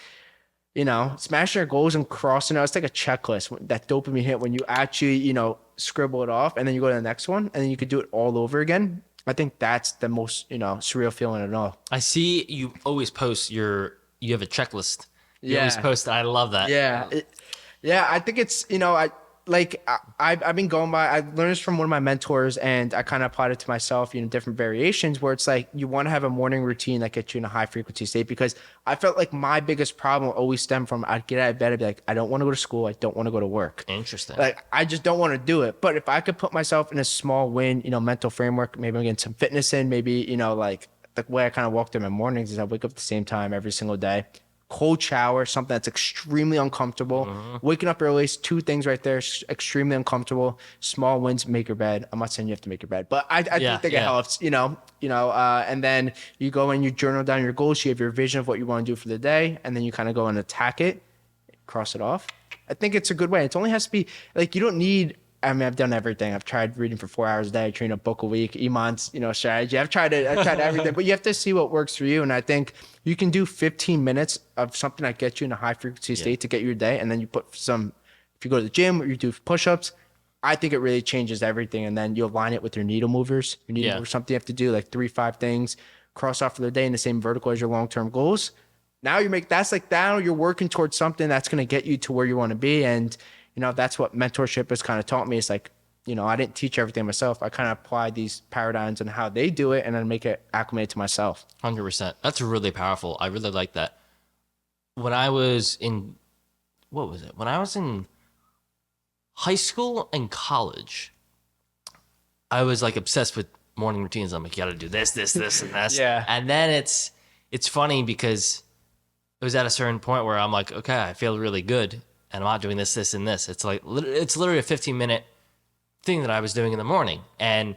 smashing your goals and crossing out, it's like a checklist, that dopamine hit when you actually, scribble it off and then you go to the next one and then you could do it all over again. I think that's the most, surreal feeling at all. I see you always post you have a checklist. You always post. I love that. Yeah. I think it's, I've been going by, I learned this from one of my mentors and I kind of applied it to myself, different variations where it's like, you want to have a morning routine that gets you in a high frequency state because I felt like my biggest problem always stemmed from, I'd get out of bed and be like, I don't want to go to school. I don't want to go to work. Interesting. Like, I just don't want to do it. But if I could put myself in a small win, mental framework, maybe I'm getting some fitness in, maybe, like the way I kind of walk through my mornings is I wake up at the same time every single day. Cold shower, something that's extremely uncomfortable. Waking up early is 2 things right there, extremely uncomfortable. Small wins, make your bed. I'm not saying you have to make your bed, but I think it helps, and then you go and you journal down your goals. You have your vision of what you want to do for the day, and then you kind of go and attack it, cross it off. I think it's a good way. It only has to be like, you don't need, I've done everything. I've tried reading for 4 hours a day, reading a book a week, Iman's, strategy. I've tried everything, but you have to see what works for you. And I think you can do 15 minutes of something that gets you in a high frequency state to get your day. And then you put if you go to the gym or you do push-ups, I think it really changes everything. And then you align it with your needle movers. Your needle movers, something you have to do, like 3-5 things, cross off for the day in the same vertical as your long-term goals. Now you're working towards something that's going to get you to where you want to be. And, that's what mentorship has kind of taught me. It's like, I didn't teach everything myself. I kind of apply these paradigms and how they do it and then make it acclimated to myself. 100%. That's really powerful. I really like that. When I was in, When I was in high school and college, I was like obsessed with morning routines. I'm like, you got to do this, and this. And then it's funny because it was at a certain point where I'm like, okay, I feel really good. And I'm not doing this, and this. It's like, it's literally a 15-minute thing that I was doing in the morning. And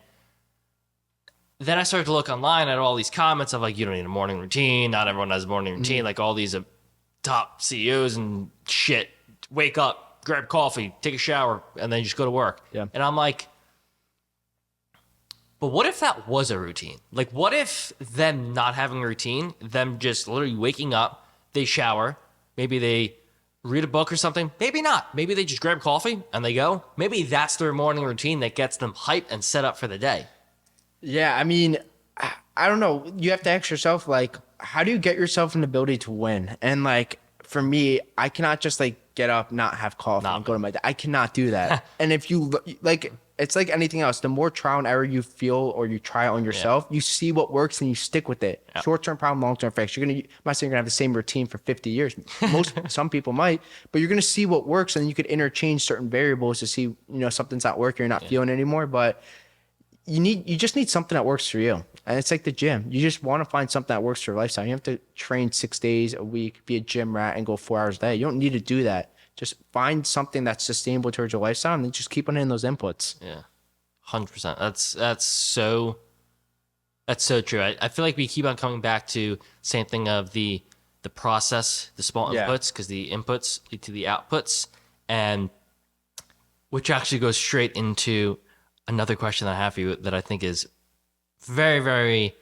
then I started to look online at all these comments of like, you don't need a morning routine. Not everyone has a morning routine. Like all these top CEOs and shit, wake up, grab coffee, take a shower, and then just go to work. Yeah. And I'm like, but what if that was a routine? Like, what if them not having a routine, them just literally waking up, they shower, maybe they read a book or something. Maybe not. Maybe they just grab coffee and they go. Maybe that's their morning routine that gets them hyped and set up for the day. Yeah, I mean, I don't know. You have to ask yourself, like, how do you get yourself an ability to win? And like, for me, I cannot just like get up, not have coffee, and go to my day. I cannot do that. And if you like, it's like anything else. The more trial and error you feel or you try on yourself, you see what works and you stick with it. Short-term problem, long-term effects. I'm not saying you're gonna have the same routine for 50 years. Some people might, but you're gonna see what works, and you could interchange certain variables to see, something's not working, you're not feeling it anymore. But you just need something that works for you. And it's like the gym. You just want to find something that works for your lifestyle. You have to train 6 days a week, be a gym rat, and go 4 hours a day. You don't need to do that. Just find something that's sustainable towards your lifestyle, and then just keep on hitting those inputs. Yeah, 100%. That's so true. I feel like we keep on coming back to same thing of the process, the small inputs, because the inputs lead to the outputs, and which actually goes straight into another question that I have for you that I think is very, very,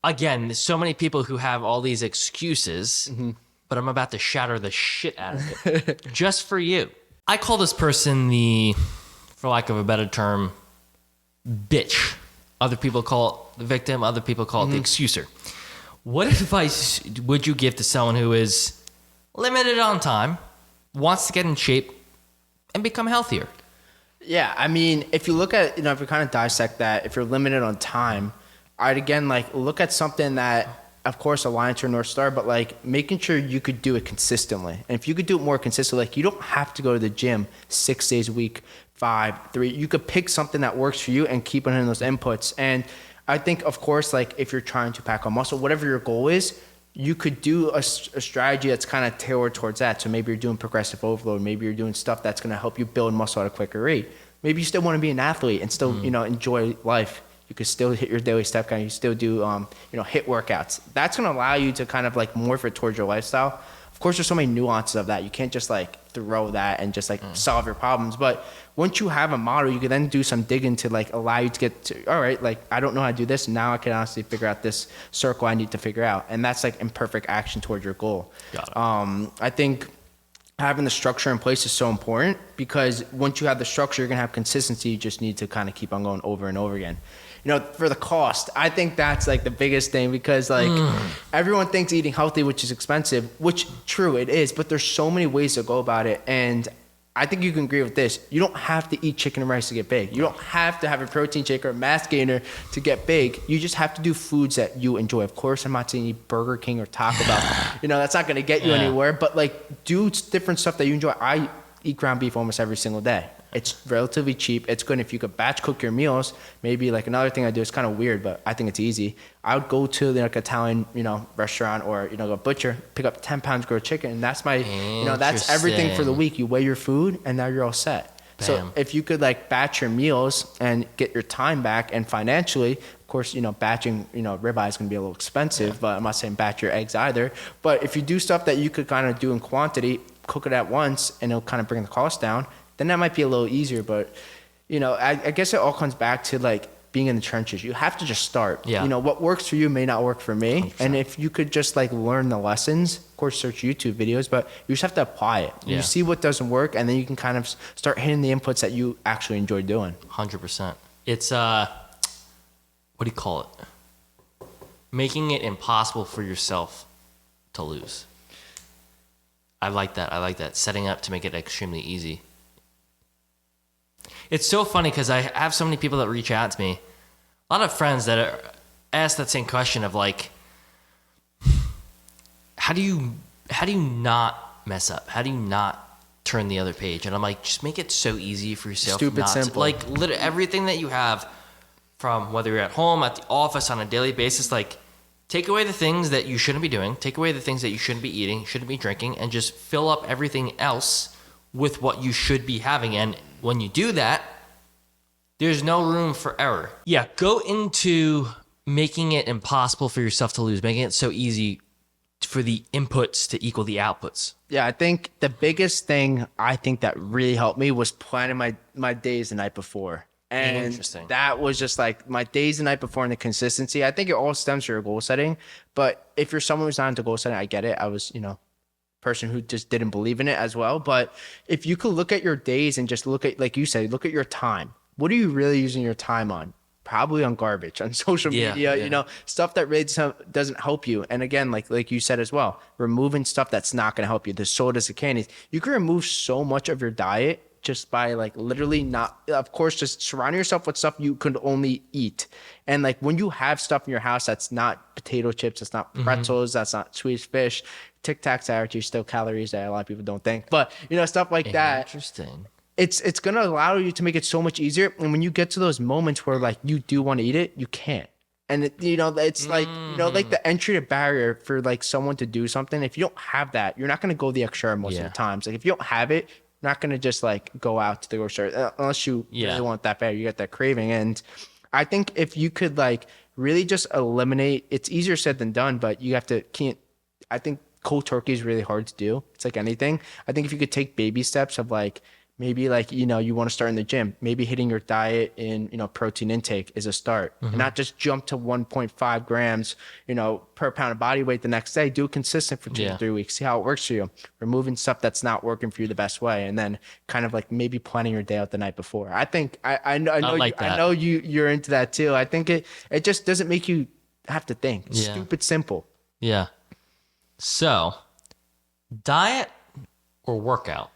again, there's so many people who have all these excuses, but I'm about to shatter the shit out of it just for you. I call this person for lack of a better term, bitch. Other people call it the victim. Other people call it the excuser. What advice would you give to someone who is limited on time, wants to get in shape, and become healthier? Yeah, I mean, if you look at, if you kind of dissect that, if you're limited on time, I'd again, like, look at something that, of course, aligns to your North Star, but like making sure you could do it consistently. And if you could do it more consistently, like you don't have to go to the gym 6 days a week, 5, 3. You could pick something that works for you and keep on in those inputs. And I think, of course, like if you're trying to pack on muscle, whatever your goal is, you could do a strategy that's kind of tailored towards that. So maybe you're doing progressive overload. Maybe you're doing stuff that's going to help you build muscle at a quicker rate. Maybe you still want to be an athlete and still, enjoy life. You could still hit your daily step count. You still do, hit workouts. That's going to allow you to kind of like morph it towards your lifestyle. Of course, there's so many nuances of that. You can't just like throw that and just like solve your problems. But once you have a model, you can then do some digging to like allow you to get to, all right, like I don't know how to do this. Now I can honestly figure out this circle I need to figure out. And that's like imperfect action towards your goal. Got it. I think having the structure in place is so important because once you have the structure, you're going to have consistency. You just need to kind of keep on going over and over again. For the cost, I think that's like the biggest thing because like everyone thinks eating healthy, which is expensive, which true it is, but there's so many ways to go about it. And I think you can agree with this. You don't have to eat chicken and rice to get big. You don't have to have a protein shake or a mass gainer to get big. You just have to do foods that you enjoy. Of course, I'm not saying eat Burger King or Taco Bell. That's not going to get you anywhere, but like do different stuff that you enjoy. I eat ground beef almost every single day. It's relatively cheap. It's good if you could batch cook your meals. Maybe like another thing I do is kind of weird, but I think it's easy. I would go to like Italian, restaurant or, a butcher, pick up 10 pounds grilled chicken. And that's my, that's everything for the week. You weigh your food and now you're all set. Bam. So if you could like batch your meals and get your time back and financially, of course, batching, ribeye is going to be a little expensive, but I'm not saying batch your eggs either. But if you do stuff that you could kind of do in quantity, cook it at once and it'll kind of bring the cost down, then that might be a little easier. But, I guess it all comes back to like being in the trenches. You have to just start. Yeah. What works for you may not work for me. 100%. And if you could just like learn the lessons, of course, search YouTube videos, but you just have to apply it. Yeah. You see what doesn't work and then you can kind of start hitting the inputs that you actually enjoy doing. 100%. It's, what do you call it? Making it impossible for yourself to lose. I like that. Setting up to make it extremely easy. It's so funny because I have so many people that reach out to me. A lot of friends that ask that same question of like, how do you not mess up? How do you not turn the other page? And I'm like, just make it so easy for yourself. Stupid simple. Like literally everything that you have from whether you're at home, at the office, on a daily basis, like take away the things that you shouldn't be doing, take away the things that you shouldn't be eating, shouldn't be drinking, and just fill up everything else with what you should be having. And when you do that, there's no room for error. Yeah, go into making it impossible for yourself to lose, making it so easy for the inputs to equal the outputs. Yeah, I think the biggest thing I think that really helped me was planning my days the night before. And that was just like my days the night before and the consistency. I think it all stems from your goal setting. But if you're someone who's not into goal setting, I get it. I was, person who just didn't believe in it as well. But if you could look at your days and just look at, like you said, look at your time. What are you really using your time on? Probably on garbage, on social media, you know, stuff that really doesn't help you. And again, like you said as well, removing stuff that's not going to help you. The sodas, the candies. You can remove so much of your diet just by like literally not, of course, just surrounding yourself with stuff you could only eat. And like when you have stuff in your house that's not potato chips, that's not pretzels, that's not Swedish fish, Tic Tacs are actually still calories that a lot of people don't think, but you know, stuff like that. Interesting. It's going to allow you to make it so much easier. And when you get to those moments where like you do want to eat it, you can't. And it, you know, it's like, you know, like the entry to barrier for like someone to do something. If you don't have that, you're not going to go the extra most of the times. Like if you don't have it, you're not going to just like go out to the grocery store unless you really want that bad. You get that craving. And I think if you could like really just eliminate, it's easier said than done, but you have to, I think cold turkey is really hard to do. It's like anything. I think if you could take baby steps of like, maybe like, you know, you want to start in the gym, maybe hitting your diet in, you know, protein intake is a start, and not just jump to 1.5 grams, you know, per pound of body weight the next day. Do it consistent for 2 to 3 weeks. See how it works for you. Removing stuff that's not working for you the best way. And then kind of like maybe planning your day out the night before. I think I know you're into that too. I think it just doesn't make you have to think. It's stupid simple. Yeah. So diet or workout?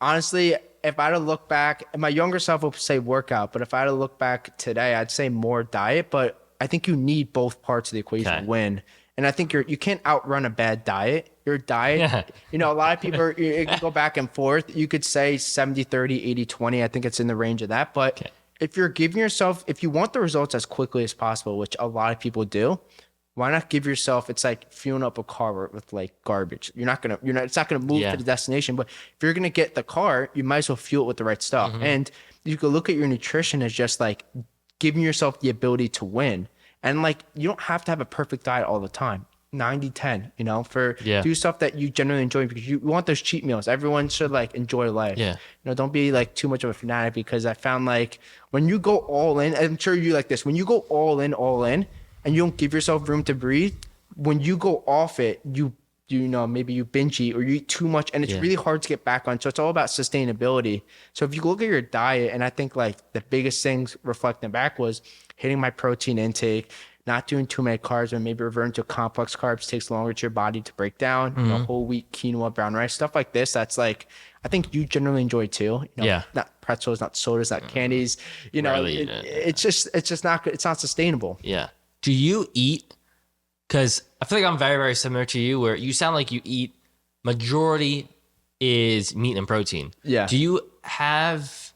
Honestly, if I had to look back, my younger self would say workout, but if I had to look back today, I'd say more diet. But I think you need both parts of the equation to win. And I think you can't outrun a bad diet. Your diet, you know, a lot of people, it can go back and forth. You could say 70-30, 80-20. I think it's in the range of that. But if you're giving yourself, if you want the results as quickly as possible, which a lot of people do, why not give yourself, it's like fueling up a car with like garbage. It's not going to move to the destination, but if you're going to get the car, you might as well fuel it with the right stuff. And you could look at your nutrition as just like giving yourself the ability to win. And like, you don't have to have a perfect diet all the time. 90-10, you know, do stuff that you generally enjoy, because you want those cheat meals. Everyone should like enjoy life. You know, don't be like too much of a fanatic, because I found like when you go all in, I'm sure you like this, when you go all in, and you don't give yourself room to breathe, when you go off it, you know, maybe you binge eat or you eat too much, and it's really hard to get back on. So it's all about sustainability. So if you look at your diet, and I think like the biggest things reflecting back was hitting my protein intake, not doing too many carbs, and maybe reverting to complex carbs takes longer to your body to break down. You know, whole wheat, quinoa, brown rice, stuff like this. That's like, I think you generally enjoy too. You know, not pretzels, not sodas, not candies. You know, it's just not good. It's not sustainable. Yeah. Do you eat? Because I feel like I'm very, very similar to you, where you sound like you eat, majority is meat and protein. Yeah. Do you have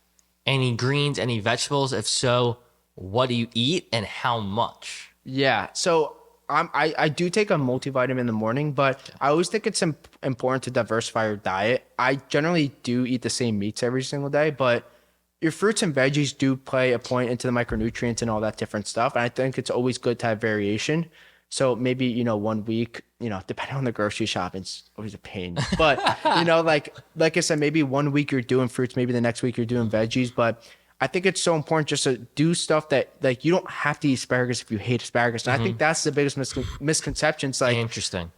any greens, any vegetables? If so, what do you eat and how much? Yeah. So I do take a multivitamin in the morning, but I always think it's important to diversify your diet. I generally do eat the same meats every single day, but your fruits and veggies do play a point into the micronutrients and all that different stuff. And I think it's always good to have variation. So maybe, you know, 1 week, you know, depending on the grocery shop, it's always a pain. But, you know, like I said, maybe 1 week you're doing fruits, maybe the next week you're doing veggies. But I think it's so important just to do stuff that, like, you don't have to eat asparagus if you hate asparagus. And I think that's the biggest misconception. It's like, interesting.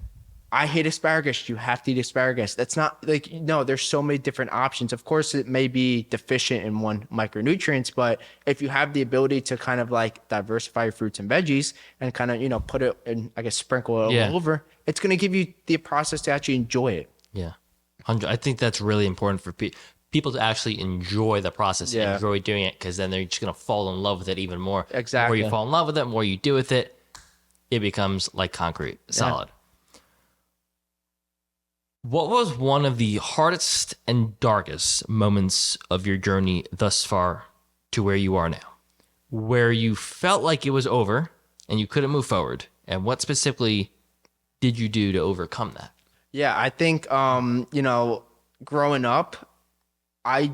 I hate asparagus. You have to eat asparagus. That's not like, no, there's so many different options. Of course, it may be deficient in one micronutrients, but if you have the ability to kind of like diversify your fruits and veggies and kind of, you know, put it in, I guess, sprinkle it all over, it's going to give you the process to actually enjoy it. Yeah. I think that's really important for people to actually enjoy the process, and enjoy doing it, because then they're just going to fall in love with it even more. Exactly. The more you fall in love with it, the more you do with it, it becomes like concrete, solid. What was one of the hardest and darkest moments of your journey thus far to where you are now, where you felt like it was over and you couldn't move forward? And what specifically did you do to overcome that? Yeah, I think, you know, growing up, I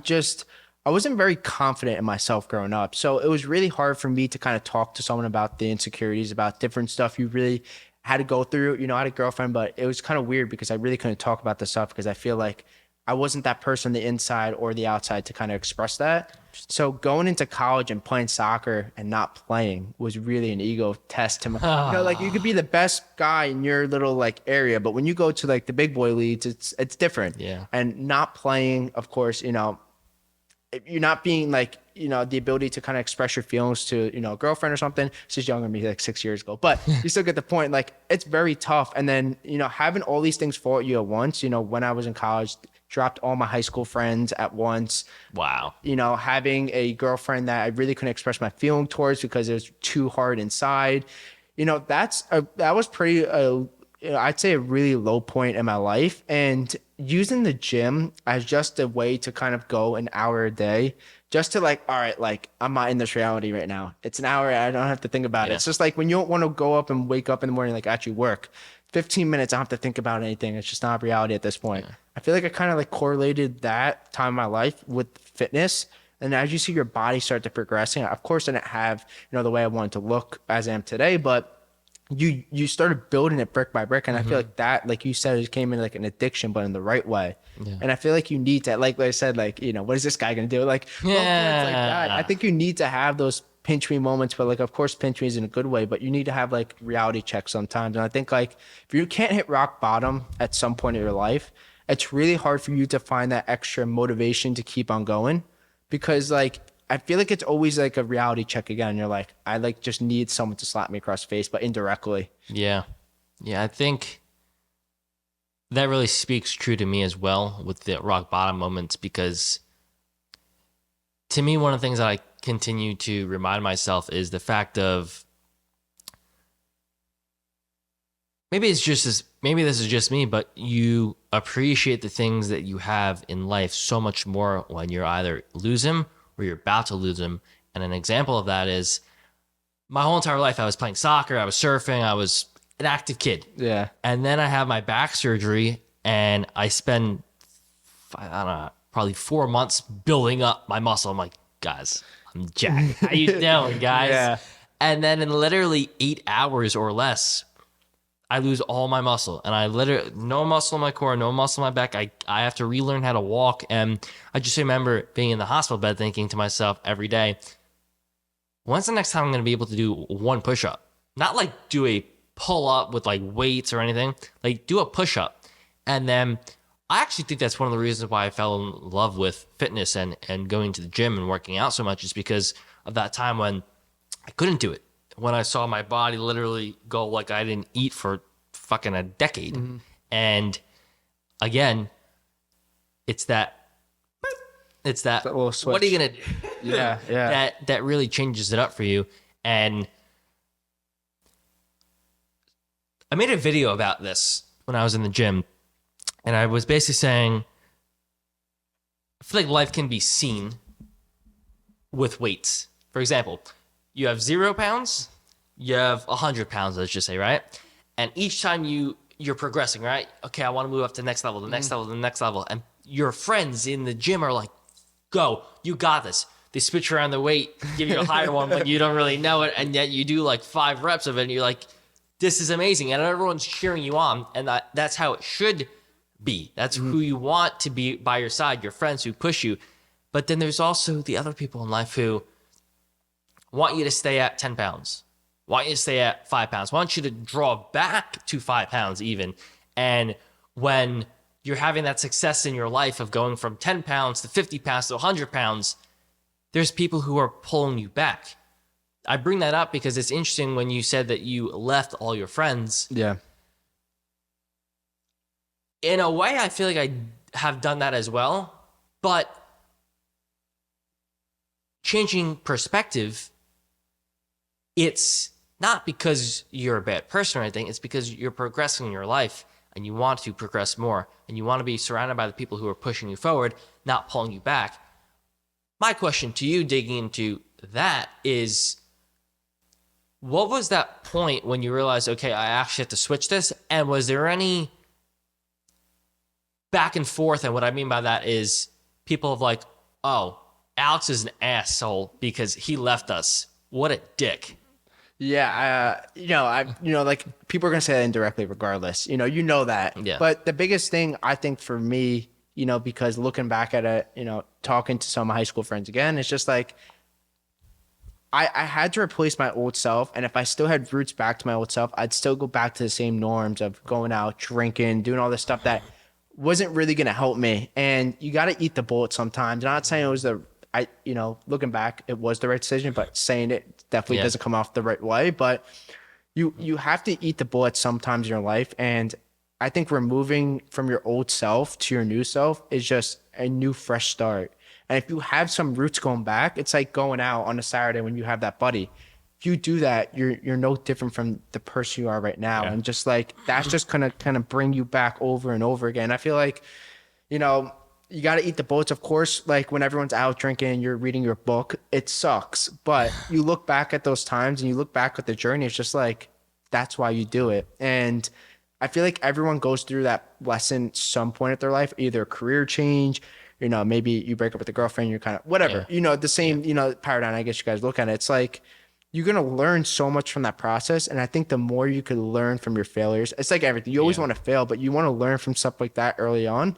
wasn't very confident in myself growing up. So it was really hard for me to kind of talk to someone about the insecurities, about different stuff you really had to go through. You know, I had a girlfriend, but it was kind of weird because I really couldn't talk about this stuff because I feel like I wasn't that person on the inside or the outside to kind of express that. So going into college and playing soccer and not playing was really an ego test to my, like you could be the best guy in your little like area, but when you go to like the big boy leagues, it's different. Yeah. And not playing, of course, if you're not being like, the ability to kind of express your feelings to, a girlfriend or something. She's younger than me, like 6 years ago, but you still get the point. Like it's very tough. And then, having all these things fall at you at once, when I was in college, dropped all my high school friends at once. Wow. Having a girlfriend that I really couldn't express my feeling towards because it was too hard inside. That was pretty, I'd say a really low point in my life. And using the gym as just a way to kind of go an hour a day, just to like, all right, like I'm not in this reality right now. It's an hour. I don't have to think about it. It's just like when you don't want to go up and wake up in the morning, like actually work 15 minutes, I don't have to think about anything. It's just not reality at this point. Yeah. I feel like I kind of like correlated that time in my life with fitness. And as you see your body start to progressing, of course, I didn't have, the way I wanted to look as I am today, but you started building it brick by brick. And I feel like that, like you said, it came in like an addiction, but in the right way. Yeah. And I feel like you need to, like I said, like, what is this guy going to do? Like, like that. I think you need to have those pinch me moments, but like, of course, pinch me is in a good way, but you need to have like reality checks sometimes. And I think like if you can't hit rock bottom at some point in your life, it's really hard for you to find that extra motivation to keep on going, because like, I feel like it's always like a reality check again. You're like, I like just need someone to slap me across the face, but indirectly. Yeah. Yeah. I think that really speaks true to me as well with the rock bottom moments, because to me, one of the things that I continue to remind myself is the fact of maybe this is just me, but you appreciate the things that you have in life so much more when you're either lose them or you're about to lose them. And an example of that is my whole entire life, I was playing soccer, I was surfing, I was an active kid. Yeah. And then I have my back surgery and I spend, I don't know, probably 4 months building up my muscle. I'm like, guys, I'm jacked. How you doing, guys? Yeah. And then in literally 8 hours or less, I lose all my muscle, and I literally no muscle in my core, no muscle in my back. I have to relearn how to walk. And I just remember being in the hospital bed thinking to myself every day, when's the next time I'm going to be able to do one push-up? Not like do a pull-up with like weights or anything, like do a push-up. And then I actually think that's one of the reasons why I fell in love with fitness and going to the gym and working out so much, is because of that time when I couldn't do it. When I saw my body literally go like I didn't eat for fucking a decade. Mm-hmm. And again, it's that little switch. What are you going to do? Yeah. That really changes it up for you. And I made a video about this when I was in the gym, and I was basically saying, I feel like life can be seen with weights. For example, you have 0 pounds, you have 100 pounds, let's just say, right? And each time you're progressing, right? Okay, I want to move up to the next level, the next level, the next level. And your friends in the gym are like, go, you got this. They switch around the weight, give you a higher one when you don't really know it. And yet you do like 5 reps of it and you're like, this is amazing. And everyone's cheering you on. And that's how it should be. That's who you want to be by your side, your friends who push you. But then there's also the other people in life who want you to stay at 10 pounds, want you to stay at 5 pounds, want you to draw back to 5 pounds even. And when you're having that success in your life of going from 10 pounds to 50 pounds to 100 pounds, there's people who are pulling you back. I bring that up because it's interesting when you said that you left all your friends. Yeah. In a way, I feel like I have done that as well, but changing perspective, it's not because you're a bad person or anything. It's because you're progressing in your life and you want to progress more and you want to be surrounded by the people who are pushing you forward, not pulling you back. My question to you, digging into that, is what was that point when you realized, okay, I actually have to switch this? And was there any back and forth? And what I mean by that is people have like, oh, Alex is an asshole because he left us. What a dick. Yeah, like people are gonna say that indirectly, regardless. You know that. Yeah. But the biggest thing I think for me because looking back at it, talking to some of my high school friends again, it's just like, I had to replace my old self. And if I still had roots back to my old self, I'd still go back to the same norms of going out, drinking, doing all this stuff that wasn't really going to help me. And you got to eat the bullet sometimes. I'm not saying it was looking back, it was the right decision, but saying it definitely doesn't come off the right way. But you have to eat the bullet sometimes in your life. And I think removing from your old self to your new self is just a new, fresh start. And if you have some roots going back, it's like going out on a Saturday when you have that buddy. If you do that, you're no different from the person you are right now. And just like, that's just gonna kind of bring you back over and over again. I feel like, you got to eat the bullets. Of course, like when everyone's out drinking and you're reading your book, it sucks. But you look back at those times and you look back at the journey, it's just like, that's why you do it. And I feel like everyone goes through that lesson some point at their life, either a career change, maybe you break up with a girlfriend, you're kind of whatever, the same, paradigm, I guess you guys look at it. It's like, you're going to learn so much from that process. And I think the more you could learn from your failures, it's like everything. You always want to fail, but you want to learn from stuff like that early on.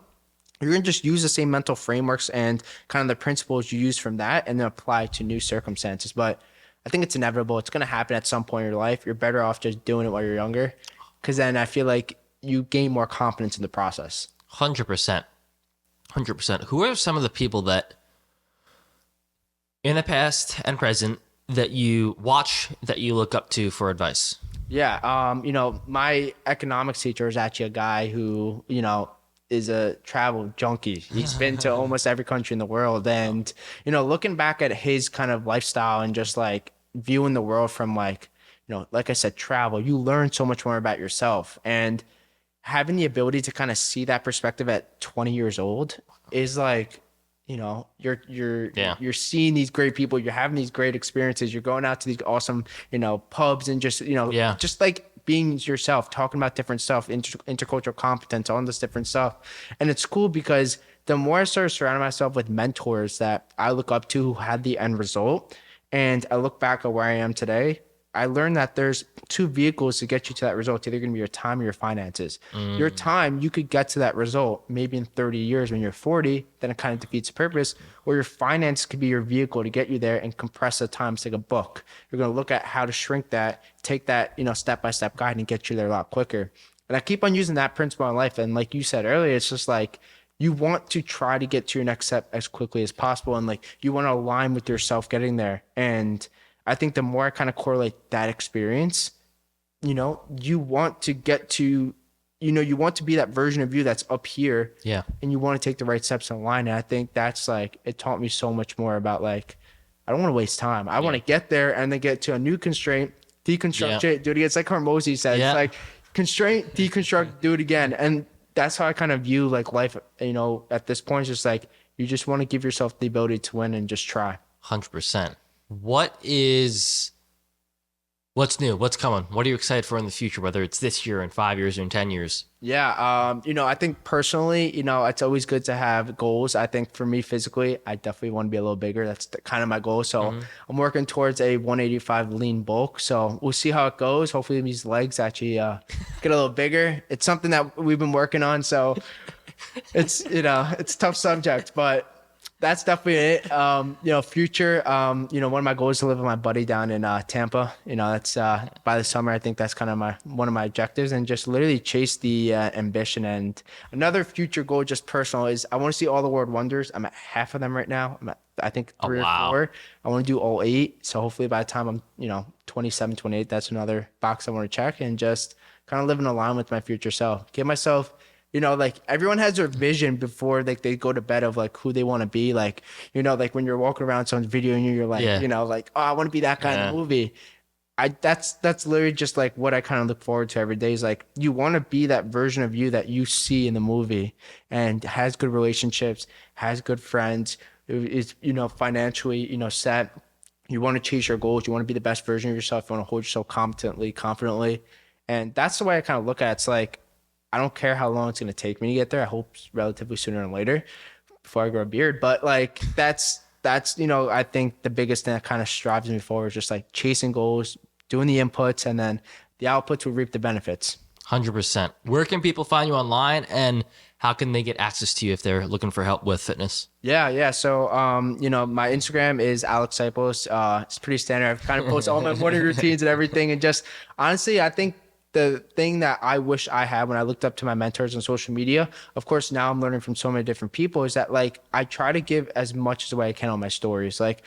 You're going to just use the same mental frameworks and kind of the principles you use from that and then apply to new circumstances. But I think it's inevitable. It's going to happen at some point in your life. You're better off just doing it while you're younger, because then I feel like you gain more confidence in the process. 100%. 100%. Who are some of the people that in the past and present that you watch, that you look up to for advice? Yeah. My economics teacher is actually a guy who, is a travel junkie. He's been to almost every country in the world. And, looking back at his kind of lifestyle and just like viewing the world from like, like I said, travel, you learn so much more about yourself. And having the ability to kind of see that perspective at 20 years old is like, you're seeing these great people, you're having these great experiences, you're going out to these awesome, pubs and just, just like being yourself, talking about different stuff, intercultural competence, all this different stuff. And it's cool because the more I started surrounding myself with mentors that I look up to who had the end result, and I look back at where I am today, I learned that there's two vehicles to get you to that result. It's either going to be your time or your finances. Your time, you could get to that result maybe in 30 years when you're 40, then it kind of defeats the purpose. Or your finance could be your vehicle to get you there and compress the time. It's like a book. You're going to look at how to shrink that, take that, step-by-step guide and get you there a lot quicker. And I keep on using that principle in life. And like you said earlier, it's just like, you want to try to get to your next step as quickly as possible. And like, you want to align with yourself getting there. And I think the more I kind of correlate that experience, you want to get to, you want to be that version of you that's up here. Yeah. And you want to take the right steps in line. And I think that's like, it taught me so much more about like, I don't want to waste time. I want to get there and then get to a new constraint, deconstruct it, do it again. It's like Hormozy says, it's like constraint, deconstruct, do it again. And that's how I kind of view like life, at this point. It's just like, you just want to give yourself the ability to win and just try. 100%. What's new? What's coming? What are you excited for in the future, whether it's this year, in 5 years, or in 10 years? Yeah. I think personally, it's always good to have goals. I think for me physically, I definitely want to be a little bigger. That's kind of my goal. So I'm working towards a 185 lean bulk. So we'll see how it goes. Hopefully these legs actually get a little bigger. It's something that we've been working on. So it's, it's a tough subject, but that's definitely it. Future, one of my goals is to live with my buddy down in Tampa. That's by the summer. I think that's kind of one of my objectives, and just literally chase the ambition. And another future goal, just personal, is I want to see all the world wonders. I'm at half of them right now. I'm at, I think, 3 or 4. I want to do all 8. So hopefully by the time I'm 27, 28, that's another box I want to check, and just kind of live in line with my future self. Give myself, like everyone has their vision before like they go to bed of like who they want to be. Like, like when you're walking around someone's videoing you, you're like, like, oh, I want to be that kind of movie. That's literally just like what I kind of look forward to every day, is like, you want to be that version of you that you see in the movie, and has good relationships, has good friends, is, financially, set. You want to chase your goals. You want to be the best version of yourself. You want to hold yourself confidently. And that's the way I kind of look at it. It's like, I don't care how long it's going to take me to get there. I hope relatively sooner than later before I grow a beard. But like, that's, I think the biggest thing that kind of strives me forward is just like chasing goals, doing the inputs, and then the outputs will reap the benefits. 100%. Where can people find you online, and how can they get access to you if they're looking for help with fitness? Yeah. So, my Instagram is Alex Sipos. It's pretty standard. I've kind of posted all my morning routines and everything. And just honestly, I think the thing that I wish I had when I looked up to my mentors on social media, of course, now I'm learning from so many different people, is that like I try to give as much as the way I can on my stories. Like,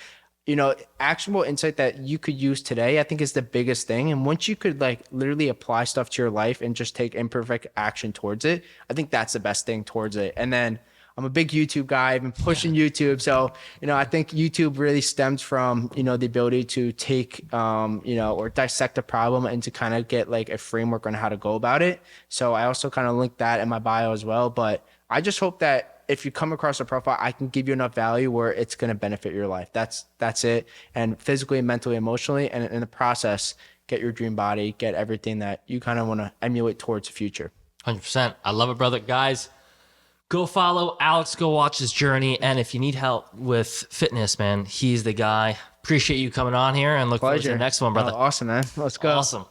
actionable insight that you could use today, I think is the biggest thing. And once you could like literally apply stuff to your life and just take imperfect action towards it, I think that's the best thing towards it. And then I'm a big YouTube guy. I've been pushing YouTube. So, I think YouTube really stems from, the ability to take, or dissect a problem and to kind of get like a framework on how to go about it. So I also kind of link that in my bio as well. But I just hope that if you come across a profile, I can give you enough value where it's going to benefit your life. That's it. And physically, mentally, emotionally, and in the process, get your dream body, get everything that you kind of want to emulate towards the future. 100%. I love it, brother. Guys, go follow Alex, go watch his journey. And if you need help with fitness, man, he's the guy. Appreciate you coming on here and look forward to the next one, brother. Oh, awesome, man. Let's go. Awesome.